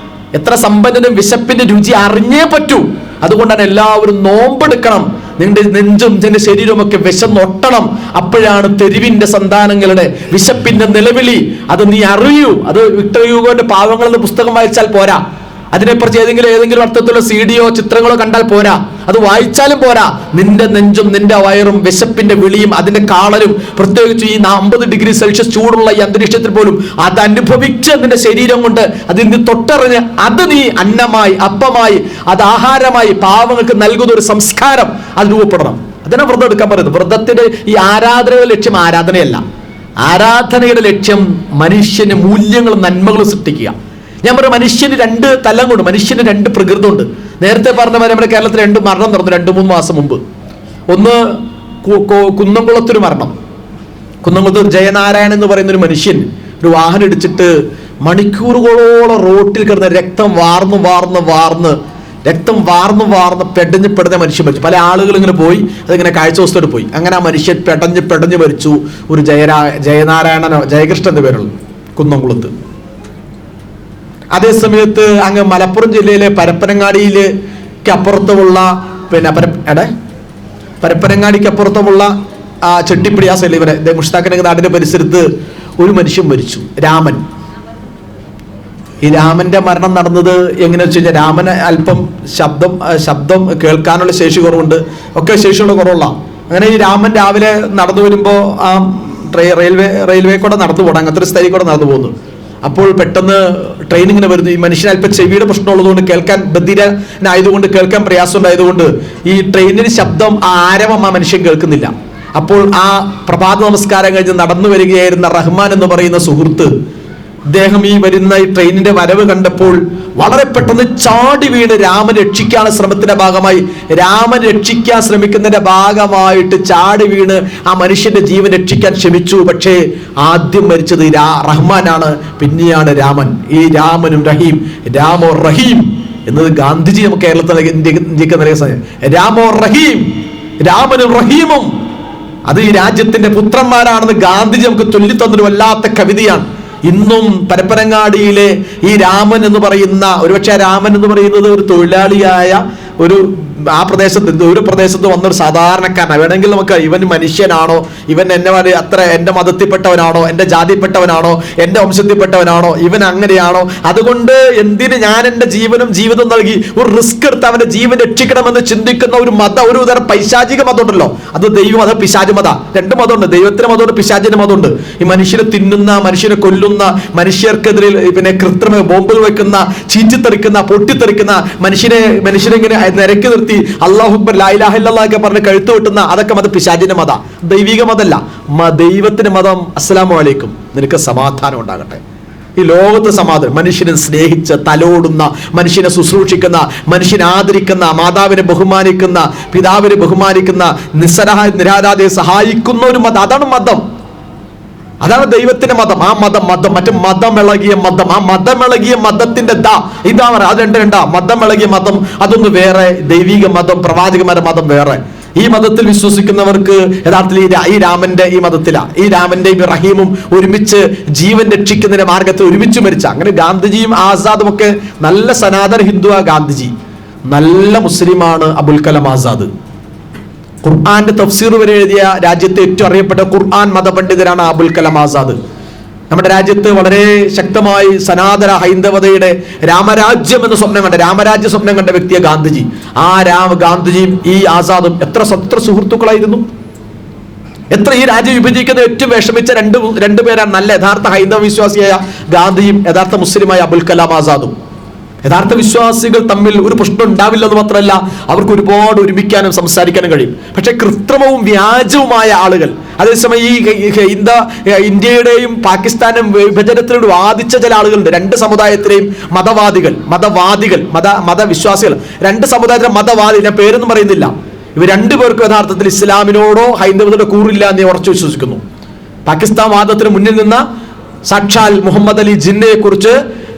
എത്ര സമ്പന്നനും വിശപ്പിന്റെ രുചി അറിഞ്ഞേ പറ്റൂ. അതുകൊണ്ടാണ് എല്ലാവരും നോമ്പെടുക്കണം. നിന്റെ നെഞ്ചും നിന്റെ ശരീരവും ഒക്കെ വിശന്നൊട്ടണം. അപ്പോഴാണ് തെരുവിന്റെ സന്താനങ്ങളുടെ വിശപ്പിന്റെ നിലവിളി അത് നീ അറിയൂ. അത് വിക്ടർ ഹ്യൂഗോന്റെ പാവങ്ങളെന്ന പുസ്തകം വായിച്ചാൽ പോരാ. അതിനെക്കുറിച്ച് ഏതെങ്കിലും അർത്ഥത്തിലുള്ള സീഡിയോ ചിത്രങ്ങളോ കണ്ടാൽ പോരാ. അത് വായിച്ചാലും പോരാ. നിന്റെ നെഞ്ചും നിന്റെ വയറും വിശപ്പിന്റെ വിളിയും അതിന്റെ കാളലും, പ്രത്യേകിച്ച് ഈ 50 ഡിഗ്രി സെൽഷ്യസ് ചൂടുള്ള ഈ അന്തരീക്ഷത്തിൽ പോലും അത് അനുഭവിച്ച് നിന്റെ ശരീരം കൊണ്ട് അത് നീ തൊട്ടറിഞ്ഞ് അത് നീ അന്നമായി, അപ്പമായി, അത് ആഹാരമായി പാവങ്ങൾക്ക് നൽകുന്ന ഒരു സംസ്കാരം അത് രൂപപ്പെടണം. അതിനെ വ്രതം എടുക്കാൻ പറയുന്നത്. വ്രതത്തിന്റെ ഈ ആരാധനയുടെ ലക്ഷ്യം ആരാധനയല്ല. ആരാധനയുടെ ലക്ഷ്യം മനുഷ്യന് മൂല്യങ്ങളും നന്മകളും സൃഷ്ടിക്കുക. ഞാൻ പറയും, മനുഷ്യന് 2 തലം കൊണ്ട്, മനുഷ്യന് 2 പ്രകൃതമുണ്ട്. നേരത്തെ പറഞ്ഞ പോലെ നമ്മുടെ കേരളത്തിൽ 2 മരണം നടന്നു 2-3 മാസം മുമ്പ്. ഒന്ന് കുന്നംകുളത്തൊരു മരണം. കുന്നംകുളത്ത് ജയനാരായണൻ എന്ന് പറയുന്ന ഒരു മനുഷ്യൻ ഒരു വാഹനം ഇടിച്ചിട്ട് മണിക്കൂറുകളോളം റോട്ടിൽ കിടന്ന് രക്തം വാർന്ന് പെടഞ്ഞ മനുഷ്യൻ മരിച്ചു. പല ആളുകൾ ഇങ്ങനെ പോയി അതിങ്ങനെ കാഴ്ച വസ്തുയിട്ട് പോയി. അങ്ങനെ ആ മനുഷ്യൻ പെടഞ്ഞ് മരിച്ചു. ഒരു ജയനാരായണനോ ജയകൃഷ്ണൻ എന്ന പേരുള്ളൂ, കുന്നംകുളത്ത്. അതേ സമയത്ത് അങ്ങ് മലപ്പുറം ജില്ലയിലെ പരപ്പനങ്ങാടിയിലേക്ക് അപ്പുറത്തുമുള്ള പരപ്പനങ്ങാടിക്ക് അപ്പുറത്തുമുള്ള ചെട്ടിപ്പിടി ആ സ്ഥലം, ഇവരെ മുഷ്താഖിന്റെ നാടിന്റെ പരിസരത്ത് ഒരു മനുഷ്യൻ മരിച്ചു, രാമൻ. ഈ രാമന്റെ മരണം നടന്നത് എങ്ങനെയാ വെച്ച് കഴിഞ്ഞാൽ, രാമന് അല്പം ശബ്ദം കേൾക്കാനുള്ള ശേഷി കുറവുണ്ട്, ഒക്കെ ശേഷിയുള്ള കുറവുള്ള. അങ്ങനെ ഈ രാമൻ രാവിലെ നടന്നു വരുമ്പോ ആ റെയിൽവേ കൂടെ നടന്നു പോകണം, അങ്ങനത്തെ ഒരു സ്ഥലം കൂടെ നടന്നു പോകുന്നു. അപ്പോൾ പെട്ടെന്ന് ട്രെയിൻ ഇങ്ങനെ വരുന്നു. ഈ മനുഷ്യന് അല്പം ചെവിയുടെ പ്രശ്നമുള്ളതുകൊണ്ട്, കേൾക്കാൻ ബധിരനായതുകൊണ്ട്, കേൾക്കാൻ പ്രയാസം ഉണ്ടായതുകൊണ്ട് ഈ ട്രെയിനിന് ശബ്ദം, ആരവം ആ മനുഷ്യൻ കേൾക്കുന്നില്ല. അപ്പോൾ ആ പ്രഭാത നമസ്കാരം കഴിഞ്ഞ് നടന്നു വരികയായിരുന്ന റഹ്മാൻ എന്ന് പറയുന്ന സുഹൃത്ത്, അദ്ദേഹം ഈ വരുന്ന ഈ ട്രെയിനിന്റെ വരവ് കണ്ടപ്പോൾ വളരെ പെട്ടെന്ന് ചാടി വീണ് രാമൻ രക്ഷിക്കാൻ ശ്രമിക്കുന്നതിന്റെ ഭാഗമായിട്ട് ചാടി വീണ് ആ മനുഷ്യന്റെ ജീവൻ രക്ഷിക്കാൻ ശ്രമിച്ചു. പക്ഷേ ആദ്യം മരിച്ചത് റഹ്മാനാണ്, പിന്നെയാണ് രാമൻ. ഈ രാമനും രാമോ റഹീം എന്നത് ഗാന്ധിജി നമുക്ക് കേരളത്തിൽ ഇന്ത്യക്ക് നൽകിയ സമയം. രാമോ റഹീം, രാമനും റഹീമും അത് ഈ രാജ്യത്തിന്റെ പുത്രന്മാരാണെന്ന് ഗാന്ധിജി നമുക്ക് ചൊല്ലിത്തന്നൊരു വല്ലാത്ത കവിതയാണ്. ഇന്നും പരപ്പനങ്ങാടിയിലെ ഈ രാമൻ എന്ന് പറയുന്ന, ഒരുപക്ഷെ രാമൻ എന്ന് പറയുന്നത് ഒരു തൊഴിലാളിയായ ഒരു ആ പ്രദേശത്ത് വന്നൊരു സാധാരണക്കാരനാണ്. വേണമെങ്കിൽ നമുക്ക് ഇവൻ മനുഷ്യനാണോ, ഇവൻ എന്റെ മതത്തിൽപ്പെട്ടവനാണോ, എന്റെ ജാതിപ്പെട്ടവനാണോ, എന്റെ വംശത്തിൽപ്പെട്ടവനാണോ, ഇവൻ അങ്ങനെയാണോ, അതുകൊണ്ട് എന്തിന് ഞാൻ എന്റെ ജീവിതം നൽകി ഒരു റിസ്ക് എടുത്ത് അവന്റെ ജീവൻ രക്ഷിക്കണമെന്ന് ചിന്തിക്കുന്ന ഒരു തരം പൈശാചിക മതമുണ്ടല്ലോ. അത് ദൈവം, അത് പിശാച് മത. 2 മതമുണ്ട്, ദൈവത്തിന്റെ മതമുണ്ട്, പിശാചിന്റെ മതമുണ്ട്. ഈ മനുഷ്യനെ തിന്നുന്ന, മനുഷ്യനെ കൊല്ലുന്ന, മനുഷ്യർക്കെതിരെ കൃത്രിമ ബോംബുകൾ വെക്കുന്ന, ചീറ്റിത്തെറിക്കുന്ന, പൊട്ടിത്തെറിക്കുന്ന, മനുഷ്യനെ ഇങ്ങനെ നിരക്കി നിർത്തി അല്ലാഹു അക്ബർ ലാ ഇലാഹ ഇല്ലല്ലാഹ് ഒക്കെ പറഞ്ഞ് കഴുത്ത് വെട്ടുന്ന, അതൊക്കെ മത പിശാചിന്റെ മത, ദൈവിക മതമല്ല. ദൈവത്തിന്റെ മതം. അസ്സലാമു അലൈക്കും, നിനക്ക് സമാധാനം ഉണ്ടാകട്ടെ. ഈ ലോകത്ത് സമാധാനം. മനുഷ്യനെ സ്നേഹിച്ച് തലോടുന്ന, മനുഷ്യനെ ശുശ്രൂഷിക്കുന്ന, മനുഷ്യനെ ആദരിക്കുന്ന, മാതാവിനെ ബഹുമാനിക്കുന്ന, പിതാവിനെ ബഹുമാനിക്കുന്ന, നിരാധാരയെ സഹായിക്കുന്ന ഒരു മതം. അതാണ് മതം, അതാണ് ദൈവത്തിന്റെ മതം. ആ മതം മറ്റേ മതമിളകിയ മതം, ആ മതമിളകിയ മതത്തിന്റെ ഇതാണ്. അത് രണ്ടാ. മതമിളകിയ മതം അതൊന്ന് വേറെ, ദൈവിക മതം, പ്രവാചകന്മാരുടെ മതം വേറെ. ഈ മതത്തിൽ വിശ്വസിക്കുന്നവർക്ക് യഥാർത്ഥത്തിൽ ഈ രാമന്റെ ഈ മതത്തിലാ, ഈ രാമന്റെയും റഹീമും ഒരുമിച്ച് ജീവൻ രക്ഷിക്കുന്നതിന്റെ മാർഗത്തിൽ ഒരുമിച്ച് മരിച്ച. അങ്ങനെ ഗാന്ധിജിയും ആസാദും ഒക്കെ നല്ല സനാതന ഹിന്ദുവാ ഗാന്ധിജി, നല്ല മുസ്ലിമാണ് അബുൽ കലാം ആസാദ്. ഖുർആന്റെ തഫ്സീർ വരെ എഴുതിയ രാജ്യത്തെ ഏറ്റവും അറിയപ്പെട്ട ഖുർആൻ മതപണ്ഡിതനാണ് അബുൽ കലാം ആസാദ്. നമ്മുടെ രാജ്യത്ത് വളരെ ശക്തമായി സനാതന ഹൈന്ദവതയുടെ രാമരാജ്യം എന്ന രാമരാജ്യ സ്വപ്നം കണ്ട വ്യക്തിയെ ഗാന്ധിജി. ആ ഗാന്ധിജിയും ഈ ആസാദും എത്ര സുഹൃത്തുക്കളായിരുന്നു. എത്ര ഈ രാജ്യം വിഭജിക്കുന്ന ഏറ്റവും വിഷമിച്ച രണ്ടു പേരാണ്. നല്ല യഥാർത്ഥ ഹൈന്ദവ വിശ്വാസിയായ ഗാന്ധിയും യഥാർത്ഥ മുസ്ലിമായ അബുൽ കലാം ആസാദും. യഥാർത്ഥ വിശ്വാസികൾ തമ്മിൽ ഒരു പ്രശ്നം ഉണ്ടാവില്ലെന്ന് മാത്രമല്ല, അവർക്ക് ഒരുപാട് ഒരുമിക്കാനും സംസാരിക്കാനും കഴിയും. പക്ഷെ കൃത്രിമവും വ്യാജവുമായ ആളുകൾ, അതേസമയം ഈ ഇന്ത്യയുടെയും പാകിസ്ഥാനും വിഭജനത്തിനോട് വാദിച്ച ചില ആളുകളുണ്ട്. 2 സമുദായത്തിലെയും മതവിശ്വാസികൾ, 2 സമുദായത്തിലെ മതവാദി, ഞാൻ പേരൊന്നും പറയുന്നില്ല. ഇവർ 2 പേർക്കും യഥാർത്ഥത്തിൽ ഇസ്ലാമിനോടോ ഹൈന്ദവതയോടോ കൂറില്ല എന്ന് ഉറച്ചു വിശ്വസിക്കുന്നു. പാകിസ്ഥാൻ വാദത്തിന് മുന്നിൽ നിന്ന സാക്ഷാൽ മുഹമ്മദ് അലി ജിന്നയെ കുറിച്ച്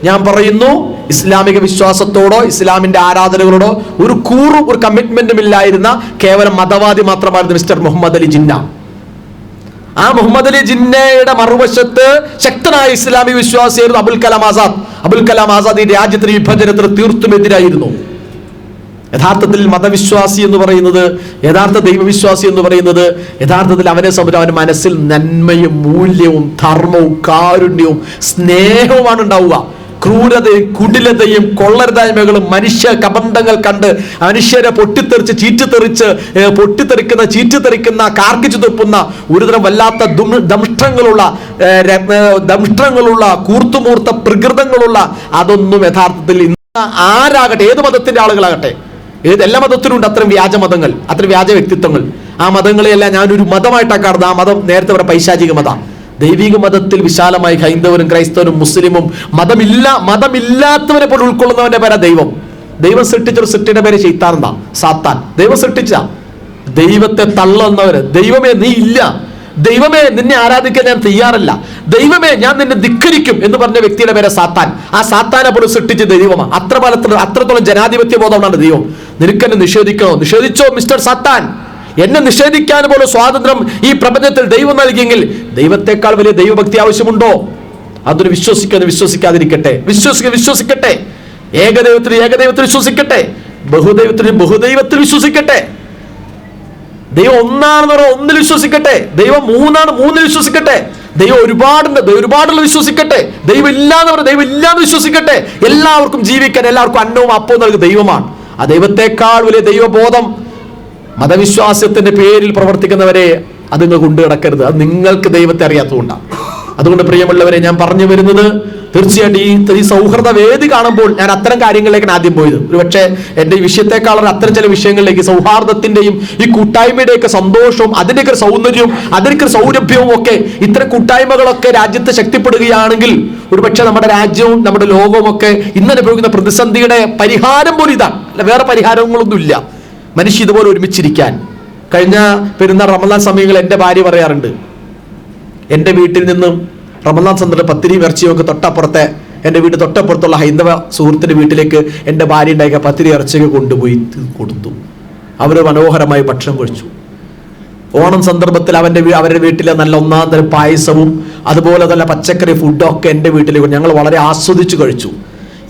ഞാൻ പറയുന്നു, ഇസ്ലാമിക വിശ്വാസത്തോടോ ഇസ്ലാമിന്റെ ആരാധനകളോടോ ഒരു കൂറും ഒരു കമ്മിറ്റ്മെന്റും ഇല്ലായിരുന്ന കേവലം മതവാദി മാത്രമായിരുന്നു മിസ്റ്റർ മുഹമ്മദ് അലി ജിന്ന. ആ മുഹമ്മദ് അലി ജിന്നയുടെ മറുവശത്ത് ശക്തനായ ഇസ്ലാമിക വിശ്വാസിയായിരുന്നു അബുൽ കലാം ആസാദ്. അബുൽ കലാം ആസാദ് ഈ രാജ്യത്തിന് വിഭജനത്തിന് തീർത്തും എതിരായിരുന്നു. യഥാർത്ഥത്തിൽ മതവിശ്വാസി എന്ന് പറയുന്നത്, യഥാർത്ഥ ദൈവവിശ്വാസി എന്ന് പറയുന്നത് യഥാർത്ഥത്തിൽ അവനെ സംബന്ധിച്ച് അവന്റെ മനസ്സിൽ നന്മയും മൂല്യവും ധർമ്മവും കാരുണ്യവും സ്നേഹവുമാണ് ഉണ്ടാവുക. ക്രൂരതയും കുടിലതയും കൊള്ളരുതായ്മകളും മനുഷ്യ കബന്ധങ്ങൾ കണ്ട് മനുഷ്യരെ ചീറ്റിത്തെറിക്കുന്ന കാർക്കിച്ചു തുപ്പുന്ന ഒരുതരം വല്ലാത്ത ദംഷ്ട്രങ്ങളുള്ള കൂർത്തുമൂർത്ത പ്രകൃതങ്ങളുള്ള അതൊന്നും യഥാർത്ഥത്തിൽ ഇന്ന് ആരാകട്ടെ, ഏത് മതത്തിന്റെ ആളുകളാകട്ടെ, എല്ലാ മതത്തിലും ഉണ്ട് അത്തരം വ്യാജ മതങ്ങൾ, അത്തരം വ്യാജ വ്യക്തിത്വങ്ങൾ. ആ മതങ്ങളെയെല്ലാം ഞാനൊരു മതമായിട്ടാണ് കാണുന്നത്. ആ മതം നേരത്തെ പറഞ്ഞ പൈശാചിക മതം. ദൈവിക മതത്തിൽ വിശാലമായി ഹൈന്ദവരും ക്രൈസ്തവരും മുസ്ലിമും മതമില്ലാത്തവനെ പോലും ഉൾക്കൊള്ളുന്നവന്റെ പേരാ ദൈവം. ദൈവം സൃഷ്ടിച്ചൊരു സൃഷ്ടിയുടെ പേര് ശൈത്താനെന്നാ, സാത്താൻ. ദൈവം സൃഷ്ടിച്ച ദൈവത്തെ തള്ളുന്നവര്, ദൈവമേ നീ ഇല്ല, ദൈവമേ നിന്നെ ആരാധിക്കാൻ ഞാൻ തയ്യാറല്ല, ദൈവമേ ഞാൻ നിന്നെ ധിക്കരിക്കും എന്ന് പറഞ്ഞ വ്യക്തിയുടെ പേര് സാത്താൻ. ആ സാത്താനെ പോലും സൃഷ്ടിച്ച ദൈവമാണ്. അത്രത്തോളം ജനാധിപത്യ ബോധമാണ് ദൈവം. നിനക്കെന്നെ നിഷേധിച്ചോ മിസ്റ്റർ സാത്താൻ. എന്നെ നിഷേധിക്കാൻ പോലും സ്വാതന്ത്ര്യം ഈ പ്രപഞ്ചത്തിൽ ദൈവം നൽകിയെങ്കിൽ ദൈവത്തെക്കാൾ വലിയ ദൈവഭക്തി ആവശ്യമുണ്ടോ? അതൊരു വിശ്വസിക്കാതിരിക്കട്ടെ, വിശ്വസിക്കട്ടെ. ഏകദൈവത്തിൽ വിശ്വസിക്കട്ടെ, ബഹുദൈവത്തിൽ വിശ്വസിക്കട്ടെ. ദൈവം ഒന്നാണെന്ന് പറഞ്ഞാൽ ഒന്നിൽ വിശ്വസിക്കട്ടെ, ദൈവം മൂന്നാണ് മൂന്നിൽ വിശ്വസിക്കട്ടെ, ദൈവം ഒരുപാടുള്ള വിശ്വസിക്കട്ടെ, ദൈവം ഇല്ലാന്ന് പറഞ്ഞാൽ ദൈവം ഇല്ലാന്ന് വിശ്വസിക്കട്ടെ. എല്ലാവർക്കും ജീവിക്കാൻ, എല്ലാവർക്കും അന്നവും അപ്പവും നൽകുന്ന ദൈവമാണ്. ആ ദൈവത്തെക്കാൾ വലിയ ദൈവബോധം മതവിശ്വാസത്തിന്റെ പേരിൽ പ്രവർത്തിക്കുന്നവരെ അത് നിങ്ങൾ കൊണ്ടു കിടക്കരുത്. അത് നിങ്ങൾക്ക് ദൈവത്തെ അറിയാത്തതുകൊണ്ടാണ്. അതുകൊണ്ട് പ്രിയമുള്ളവരെ, ഞാൻ പറഞ്ഞു വരുന്നത്, തീർച്ചയായിട്ടും ഈ സൗഹൃദ വേദി കാണുമ്പോൾ ഞാൻ അത്തരം കാര്യങ്ങളിലേക്കാണ് ആദ്യം പോയത്. ഒരുപക്ഷെ എൻ്റെ ഈ വിഷയത്തെക്കാളും അത്തരം ചില വിഷയങ്ങളിലേക്ക്, സൗഹാർദ്ദത്തിന്റെയും ഈ കൂട്ടായ്മയുടെയൊക്കെ സന്തോഷവും അതിൻ്റെയൊക്കെ സൗന്ദര്യവും അതിൻ്റെയൊക്കെ സൗരഭ്യവും ഒക്കെ, ഇത്തരം കൂട്ടായ്മകളൊക്കെ രാജ്യത്ത് ശക്തിപ്പെടുകയാണെങ്കിൽ ഒരുപക്ഷെ നമ്മുടെ രാജ്യവും നമ്മുടെ ലോകവും ഒക്കെ ഇന്ന് അനുഭവിക്കുന്ന പ്രതിസന്ധിയുടെ പരിഹാരം പോലും ഇതാണ്. അല്ല, വേറെ പരിഹാരങ്ങളൊന്നുമില്ല. മനുഷ്യ ഇതുപോലെ ഒരുമിച്ചിരിക്കാൻ. കഴിഞ്ഞ പെരുന്നാൾ റമദാൻ സമയങ്ങളിൽ എൻ്റെ ഭാര്യ പറയാറുണ്ട്, എൻ്റെ വീട്ടിൽ നിന്നും റമദാൻ സന്ദർഭം പത്തിരിയും ഇറച്ചിയും ഒക്കെ എൻ്റെ വീട് തൊട്ടപ്പുറത്തുള്ള ഹൈന്ദവ സുഹൃത്തിൻ്റെ വീട്ടിലേക്ക് എൻ്റെ ഭാര്യ ഉണ്ടാക്കിയ പത്തിരി ഇറച്ചിയൊക്കെ കൊണ്ടുപോയി കൊടുത്തു. അവർ മനോഹരമായി ഭക്ഷണം കഴിച്ചു. ഓണം സന്ദർഭത്തിൽ അവരുടെ വീട്ടിലെ നല്ല ഒന്നാം തരം പായസവും അതുപോലെ തന്നെ പച്ചക്കറി ഫുഡൊക്കെ എൻ്റെ വീട്ടിലേക്ക് ഞങ്ങൾ വളരെ ആസ്വദിച്ചു കഴിച്ചു.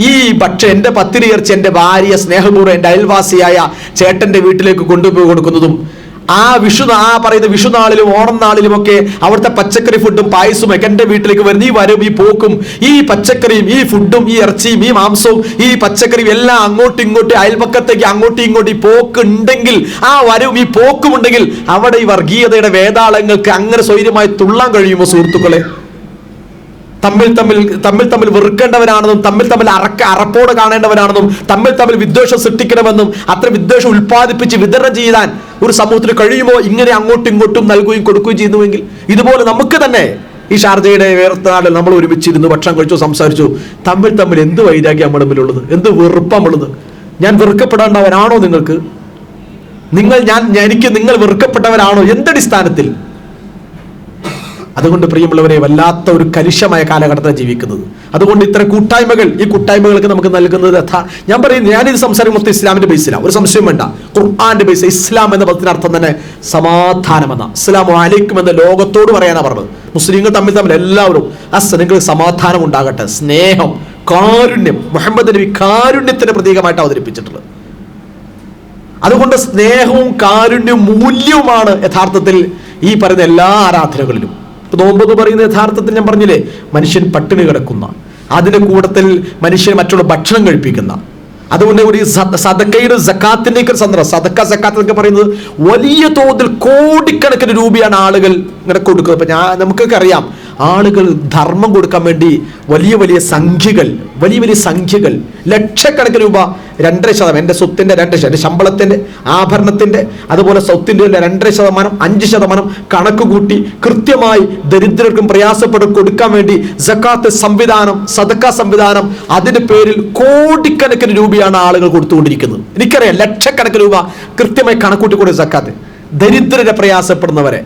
ഈ എൻ്റെ പത്തിരി ഇറച്ചി എൻ്റെ ഭാര്യ സ്നേഹപൂർവ്വം എൻ്റെ അയൽവാസിയായ ചേട്ടൻ്റെ വീട്ടിലേക്ക് കൊണ്ടുപോയി കൊടുക്കുന്നതും പറയുന്ന വിഷുനാളിലും ഓണം നാളിലും ഒക്കെ അവിടുത്തെ പച്ചക്കറി ഫുഡും പായസവും ഒക്കെ എൻ്റെ വീട്ടിലേക്ക് വരുന്ന ഈ വരവും ഈ പോക്കും, ഈ പച്ചക്കറിയും ഈ ഫുഡും ഈ ഇറച്ചിയും ഈ മാംസവും ഈ പച്ചക്കറിയും എല്ലാം അങ്ങോട്ടും ഇങ്ങോട്ടും അയൽപക്കത്തേക്ക് അങ്ങോട്ടും ഇങ്ങോട്ടും ഈ പോക്ക് ഉണ്ടെങ്കിൽ, ആ വരവും ഈ പോക്കും ഉണ്ടെങ്കിൽ അവിടെ ഈ വർഗീയതയുടെ വേതാളങ്ങൾക്ക് അങ്ങനെ സ്വൈര്യമായി തുള്ളാൻ കഴിയുമോ സുഹൃത്തുക്കളെ? തമ്മിൽ വെറുക്കേണ്ടവരാണെന്നും തമ്മിൽ അറപ്പോടെ കാണേണ്ടവരാണെന്നും തമ്മിൽ വിദ്വേഷം സൃഷ്ടിക്കണമെന്നും അത്ര വിദ്വേഷം ഉൽപ്പാദിപ്പിച്ച് വിതരണം ചെയ്യാൻ ഒരു സമൂഹത്തിന് കഴിയുമോ? ഇങ്ങനെ അങ്ങോട്ടും ഇങ്ങോട്ടും നൽകുകയും കൊടുക്കുകയും ചെയ്യുന്നുവെങ്കിൽ ഇതുപോലെ നമുക്ക് തന്നെ ഈ ഷാർജയുടെ വേർത്താളിൽ നമ്മൾ ഒരുമിച്ചിരുന്നു, ഭക്ഷണം കഴിച്ചു, സംസാരിച്ചു. തമ്മിൽ എന്ത് വൈരാഗ്യം നമ്മുടെ മുമ്പിലുള്ളത്, എന്ത് വെറുപ്പമുള്ളത്? ഞാൻ വെറുക്കപ്പെടേണ്ടവരാണോ നിങ്ങൾക്ക്? നിങ്ങൾ വെറുക്കപ്പെട്ടവരാണോ? എന്തടിസ്ഥാനത്തിൽ? അതുകൊണ്ട് പ്രിയമുള്ളവരെ, വല്ലാത്ത ഒരു കലുഷമായ കാലഘട്ടത്തിൽ ജീവിക്കുന്നത്. അതുകൊണ്ട് ഇത്തരം ഈ കൂട്ടായ്മകൾക്ക് നമുക്ക് നൽകുന്നത് ഞാൻ പറയുന്നത്, ഞാനിത് സംസാരം മൊത്തം ഇസ്ലാമിന്റെ ബേസിലാണ്, ഒരു സംശയം വേണ്ട. ഖുർആന്റെ ബേസ്. ഇസ്ലാം എന്ന പദത്തിന്റെ അർത്ഥം തന്നെ സമാധാനമെന്ന, അസ്സലാമു അലൈക്കും എന്ന ലോകത്തോട് പറയാനാ പറഞ്ഞത്. മുസ്ലിങ്ങൾ തമ്മിൽ എല്ലാവരും നിങ്ങൾക്ക് സമാധാനം ഉണ്ടാകട്ടെ, സ്നേഹം, കാരുണ്യം. മുഹമ്മദ് നബി കാരുണ്യത്തിന്റെ പ്രതീകമായിട്ട് അവതരിപ്പിച്ചിട്ടുള്ളത്. അതുകൊണ്ട് സ്നേഹവും കാരുണ്യവും മൂല്യവുമാണ് യഥാർത്ഥത്തിൽ ഈ പറയുന്ന എല്ലാ ആരാധനകളിലും. നോമ്പ് എന്ന് പറയുന്നത് യഥാർത്ഥത്തിൽ ഞാൻ പറഞ്ഞില്ലേ, മനുഷ്യൻ പട്ടിണി കിടക്കുന്ന, അതിന്റെ കൂട്ടത്തിൽ മനുഷ്യൻ മറ്റുള്ള ഭക്ഷണം കഴിപ്പിക്കുന്ന, അതുകൊണ്ട് ഒരു സദക്കയുടെ സക്കാത്തിന്റെ സദക്ക എന്നൊക്കെ പറയുന്നത് വലിയ തോതിൽ കോടിക്കണക്കിന് രൂപയാണ് ആളുകൾ ഇങ്ങനെ കൊടുക്കുന്നത്. അപ്പൊ നമുക്കൊക്കെ അറിയാം, ആളുകൾ ധർമ്മം കൊടുക്കാൻ വേണ്ടി വലിയ സംഖ്യകൾ ലക്ഷക്കണക്കിന് രൂപ, 2.5%, എൻ്റെ സ്വത്തിന്റെ 2%, എൻ്റെ ശമ്പളത്തിന്റെ ആഭരണത്തിന്റെ അതുപോലെ സ്വത്തിന്റെ 2.5%, 5% കണക്ക് കൂട്ടി കൃത്യമായി ദരിദ്രർക്കും പ്രയാസപ്പെടും കൊടുക്കാൻ വേണ്ടി സക്കാത്ത് സംവിധാനം, സദക്ക സംവിധാനം, അതിന്റെ പേരിൽ കോടിക്കണക്കിന് രൂപയാണ് ആളുകൾ കൊടുത്തുകൊണ്ടിരിക്കുന്നത്. എനിക്കറിയാം, ലക്ഷക്കണക്കിന് രൂപ കൃത്യമായി കണക്കൂട്ടി കൊടുക്കും സക്കാത്ത്. ദരിദ്രരെ പ്രയാസപ്പെടുന്നവരെ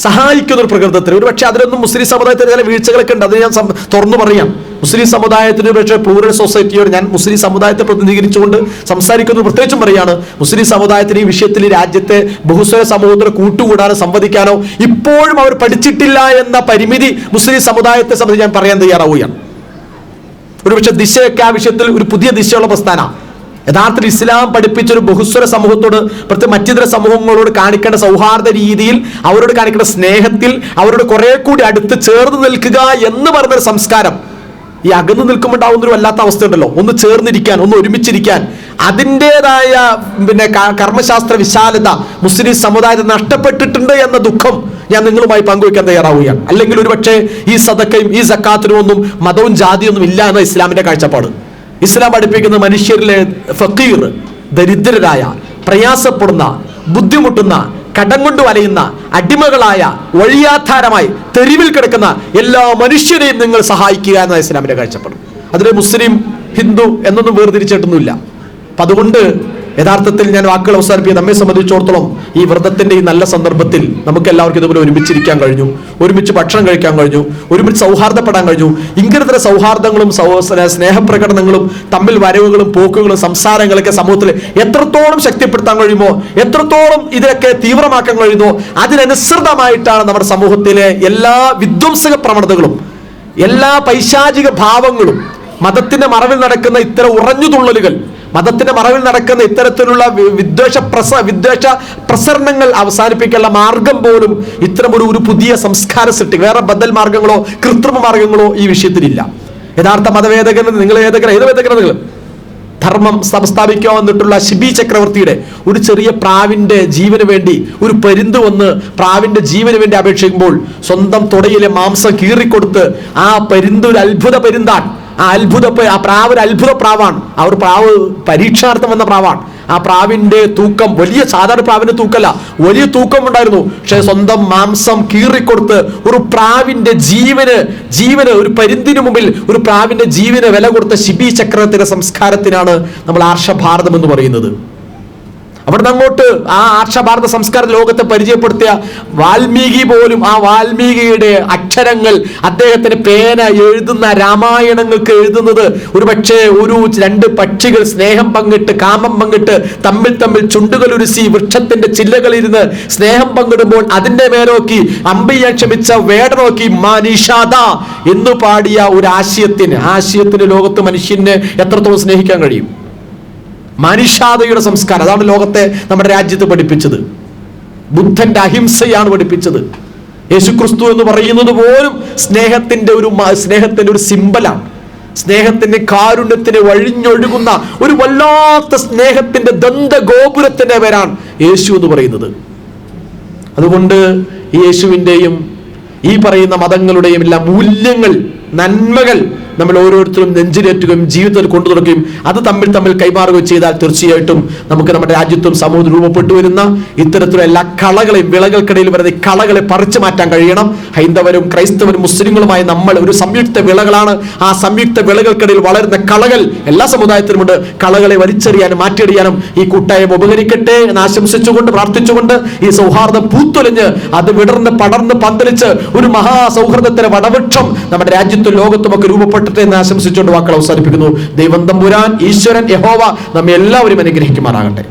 സഹായിക്കുന്ന ഒരു പ്രകൃതത്തിൽ. ഒരു പക്ഷേ അതിലൊന്നും മുസ്ലിം സമുദായത്തിന് ചില വീഴ്ചകളൊക്കെ ഉണ്ട്, അത് ഞാൻ തുറന്നു പറയാം. മുസ്ലിം സമുദായത്തിന് പക്ഷേ പ്ലൂറൽ സൊസൈറ്റിയോട് ഞാൻ മുസ്ലിം സമുദായത്തെ പ്രതിനിധീകരിച്ചുകൊണ്ട് സംസാരിക്കുന്നത് പ്രത്യേകിച്ചും പറയാണ്, മുസ്ലിം സമുദായത്തിന് ഈ വിഷയത്തിൽ ഈ രാജ്യത്തെ ബഹുസ്വര സമൂഹത്തിന് കൂട്ടുകൂടാനോ സംവദിക്കാനോ ഇപ്പോഴും അവർ പഠിച്ചിട്ടില്ല എന്ന പരിമിതി മുസ്ലിം സമുദായത്തെ സംബന്ധിച്ച് ഞാൻ പറയാൻ തയ്യാറാവുകയാണ്. ഒരുപക്ഷെ ദിശയൊക്കെ ആ വിഷയത്തിൽ ഒരു പുതിയ ദിശയുള്ള പ്രസ്ഥാനം. യഥാർത്ഥത്തിൽ ഇസ്ലാം പഠിപ്പിച്ചൊരു ബഹുസ്വര സമൂഹത്തോട്, പ്രത്യേകം മറ്റിതര സമൂഹങ്ങളോട് കാണിക്കേണ്ട സൗഹാർദ്ദ രീതിയിൽ, അവരോട് കാണിക്കേണ്ട സ്നേഹത്തിൽ, അവരോട് കുറെ കൂടി അടുത്ത് ചേർന്ന് നിൽക്കുക എന്ന് പറഞ്ഞൊരു സംസ്കാരം ഈ അകന്നു നിൽക്കുമ്പോണ്ടാവുന്നൊരു വല്ലാത്ത അവസ്ഥയുണ്ടല്ലോ. ഒന്ന് ചേർന്നിരിക്കാൻ, ഒന്ന് ഒരുമിച്ചിരിക്കാൻ, അതിൻ്റെതായ കർമ്മശാസ്ത്ര വിശാലത മുസ്ലിം സമുദായത്തിൽ നഷ്ടപ്പെട്ടിട്ടുണ്ട് എന്ന ദുഃഖം ഞാൻ നിങ്ങളുമായി പങ്കുവയ്ക്കാൻ തയ്യാറാവുകയാണ്. അല്ലെങ്കിൽ ഒരുപക്ഷെ ഈ സദക്കയും ഈ സക്കാത്തിനും ഒന്നും മതവും ജാതിയൊന്നും ഇല്ല എന്ന ഇസ്ലാമിന്റെ കാഴ്ചപ്പാട്. ഇസ്ലാം പഠിപ്പിക്കുന്ന മനുഷ്യരിലെ ഫക്കീർ, ദരിദ്രരായ, പ്രയാസപ്പെടുന്ന, ബുദ്ധിമുട്ടുന്ന, കടം കൊണ്ട് വലയുന്ന, അടിമകളായ, വഴിയാധാരമായി തെരുവിൽ കിടക്കുന്ന എല്ലാ മനുഷ്യരെയും നിങ്ങൾ സഹായിക്കുക എന്ന ഇസ്ലാമിന്റെ കാഴ്ചപ്പാട്. അതിൽ മുസ്ലിം, ഹിന്ദു എന്നൊന്നും വേർതിരിച്ചിട്ടൊന്നുമില്ല. അപ്പം അതുകൊണ്ട് യഥാർത്ഥത്തിൽ ഞാൻ വാക്കുകൾ അവസാനിപ്പിക്കുക, നമ്മെ സംബന്ധിച്ചിടത്തോളം ഈ വ്രതത്തിന്റെ ഈ നല്ല സന്ദർഭത്തിൽ നമുക്ക് എല്ലാവർക്കും ഇതുപോലെ ഒരുമിച്ചിരിക്കാൻ കഴിഞ്ഞു, ഒരുമിച്ച് ഭക്ഷണം കഴിക്കാൻ കഴിഞ്ഞു, ഒരുമിച്ച് സൗഹാർദ്ദപ്പെടാൻ കഴിഞ്ഞു. ഇങ്ങനത്തെ സൗഹാർദ്ദങ്ങളും സ്നേഹപ്രകടനങ്ങളും തമ്മിൽ വരവുകളും പോക്കുകളും സംസാരങ്ങളൊക്കെ സമൂഹത്തിൽ എത്രത്തോളം ശക്തിപ്പെടുത്താൻ കഴിയുമോ, എത്രത്തോളം ഇതിനൊക്കെ തീവ്രമാക്കാൻ കഴിയുമോ, അതിനനുസൃതമായിട്ടാണ് നമ്മുടെ സമൂഹത്തിലെ എല്ലാ വിധ്വംസക പ്രവണതകളും, എല്ലാ പൈശാചിക ഭാവങ്ങളും, മതത്തിന്റെ മറവിൽ നടക്കുന്ന ഇത്തരം ഉറഞ്ഞുതുള്ളലുകൾ, മതത്തിന്റെ മറവിൽ നടക്കുന്ന ഇത്തരത്തിലുള്ള വിദ്വേഷ പ്രസരണങ്ങൾ അവസാനിപ്പിക്കാനുള്ള മാർഗം പോലും ഇത്തരം ഒരു പുതിയ സംസ്കാര സൃഷ്ടി, വേറെ ബദൽ മാർഗങ്ങളോ കൃത്രിമ മാർഗങ്ങളോ ഈ വിഷയത്തിലില്ല. യഥാർത്ഥ മതവേദകൻ, നിങ്ങൾ ഏത് വേദകന ധർമ്മം സ്ഥാപിക്കാൻ വന്നിട്ടുള്ള ഷിബി ചക്രവർത്തിയുടെ ഒരു ചെറിയ പ്രാവിന്റെ ജീവന് വേണ്ടി ഒരു പരുന്ത് വന്ന് പ്രാവിന്റെ ജീവന് വേണ്ടി അപേക്ഷിക്കുമ്പോൾ സ്വന്തം തുടയിലെ മാംസം കീറിക്കൊടുത്ത് ആ പരുന്ത് ഒരു അത്ഭുത പരുന്താണ്, ആ പ്രാവ് ഒരു അത്ഭുത പ്രാവാണ്, ആ ഒരു പ്രാവ് പരീക്ഷാർത്ഥം വന്ന പ്രാവാണ്. ആ പ്രാവിന്റെ തൂക്കം വലിയ, സാധാരണ പ്രാവിന്റെ തൂക്കല്ല, വലിയ തൂക്കം ഉണ്ടായിരുന്നു. പക്ഷെ സ്വന്തം മാംസം കീറിക്കൊടുത്ത് ഒരു പ്രാവിന്റെ ജീവന് ഒരു പരുന്തിനു മുമ്പിൽ ഒരു പ്രാവിന്റെ ജീവന് വില കൊടുത്ത ഷിബി ചക്രവർത്തിയുടെ സംസ്കാരത്തിനാണ് നമ്മൾ ആർഷഭാരതം എന്ന് പറയുന്നത്. അവിടുന്ന് അങ്ങോട്ട് ആ ആർഷഭാരത സംസ്കാര ലോകത്തെ പരിചയപ്പെടുത്തിയ വാൽമീകി പോലും ആ വാൽമീകിയുടെ അക്ഷരങ്ങൾ, അദ്ദേഹത്തിന് പേന എഴുതുന്ന രാമായണങ്ങൾക്ക് എഴുതുന്നത് ഒരുപക്ഷെ രണ്ട് പക്ഷികൾ സ്നേഹം പങ്കിട്ട്, കാമം പങ്കിട്ട്, തമ്മിൽ ചുണ്ടുകൾ ഉരുസി വൃക്ഷത്തിന്റെ ചില്ലകളിരുന്ന് സ്നേഹം പങ്കിടുമ്പോൾ അതിന്റെ മേലോക്കി അമ്പയ്യാൻ ക്ഷമിച്ച വേട നോക്കി മാനിഷാദ എന്ന് പാടിയ ഒരു ആശയത്തിന് ലോകത്ത് മനുഷ്യനെ എത്രത്തോളം സ്നേഹിക്കാൻ കഴിയും? മാനുഷാദയുടെ സംസ്കാരം, അതാണ് ലോകത്തെ നമ്മുടെ രാജ്യത്ത് പഠിപ്പിച്ചത്. ബുദ്ധന്റെ അഹിംസയാണ് പഠിപ്പിച്ചത്. യേശുക്രിസ്തു എന്ന് പറയുന്നത് പോലും സ്നേഹത്തിന്റെ ഒരു സിംബലാണ്. സ്നേഹത്തിന്റെ, കാരുണ്യത്തിന് വഴിഞ്ഞൊഴുകുന്ന ഒരു വല്ലാത്ത സ്നേഹത്തിന്റെ ദന്തഗോപുരത്തിന്റെ പേരാണ് യേശു എന്ന് പറയുന്നത്. അതുകൊണ്ട് ഈ യേശുവിൻ്റെയും ഈ പറയുന്ന മതങ്ങളുടെയും എല്ലാ മൂല്യങ്ങൾ, നന്മകൾ നമ്മൾ ഓരോരുത്തരും നെഞ്ചിലേറ്റുകയും ജീവിതത്തിൽ കൊണ്ടു തുടങ്ങുകയും അത് തമ്മിൽ കൈമാറുകയും ചെയ്താൽ തീർച്ചയായിട്ടും നമുക്ക് നമ്മുടെ രാജ്യത്തും സമൂഹത്തിൽ രൂപപ്പെട്ടു വരുന്ന ഇത്തരത്തിലുള്ള എല്ലാ കളകളെയും, വിളകൾക്കിടയിൽ വരുന്ന ഈ കളകളെ പറിച്ചു മാറ്റാൻ കഴിയണം. ഹൈന്ദവരും ക്രൈസ്തവരും മുസ്ലിങ്ങളുമായി നമ്മൾ ഒരു സംയുക്ത വിളകളാണ്. ആ സംയുക്ത വിളകൾക്കിടയിൽ വളരുന്ന കളകൾ എല്ലാ സമുദായത്തിലുമുണ്ട്. കളകളെ വലിച്ചെറിയാനും മാറ്റിയടിയാനും ഈ കൂട്ടായ്മ ഉപകരിക്കട്ടെ എന്ന് ആശംസിച്ചുകൊണ്ട്, പ്രാർത്ഥിച്ചുകൊണ്ട്, ഈ സൗഹാർദ്ദം പൂത്തൊലിഞ്ഞ് അത് വിടർന്ന് പടർന്ന് പന്തലിച്ച് ഒരു മഹാസൗഹൃദത്തിന്റെ വടവൃക്ഷം നമ്മുടെ രാജ്യത്തും ലോകത്തുമൊക്കെ രൂപപ്പെട്ടു എന്ന് ആശംസിച്ചുകൊണ്ട് വാക്കുകൾ അവസാനിപ്പിക്കുന്നു. ദൈവം തമ്പുരാൻ, ഈശ്വരൻ യഹോവ നമ്മെ എല്ലാവരും അനുഗ്രഹിക്കുമാറാകട്ടെ.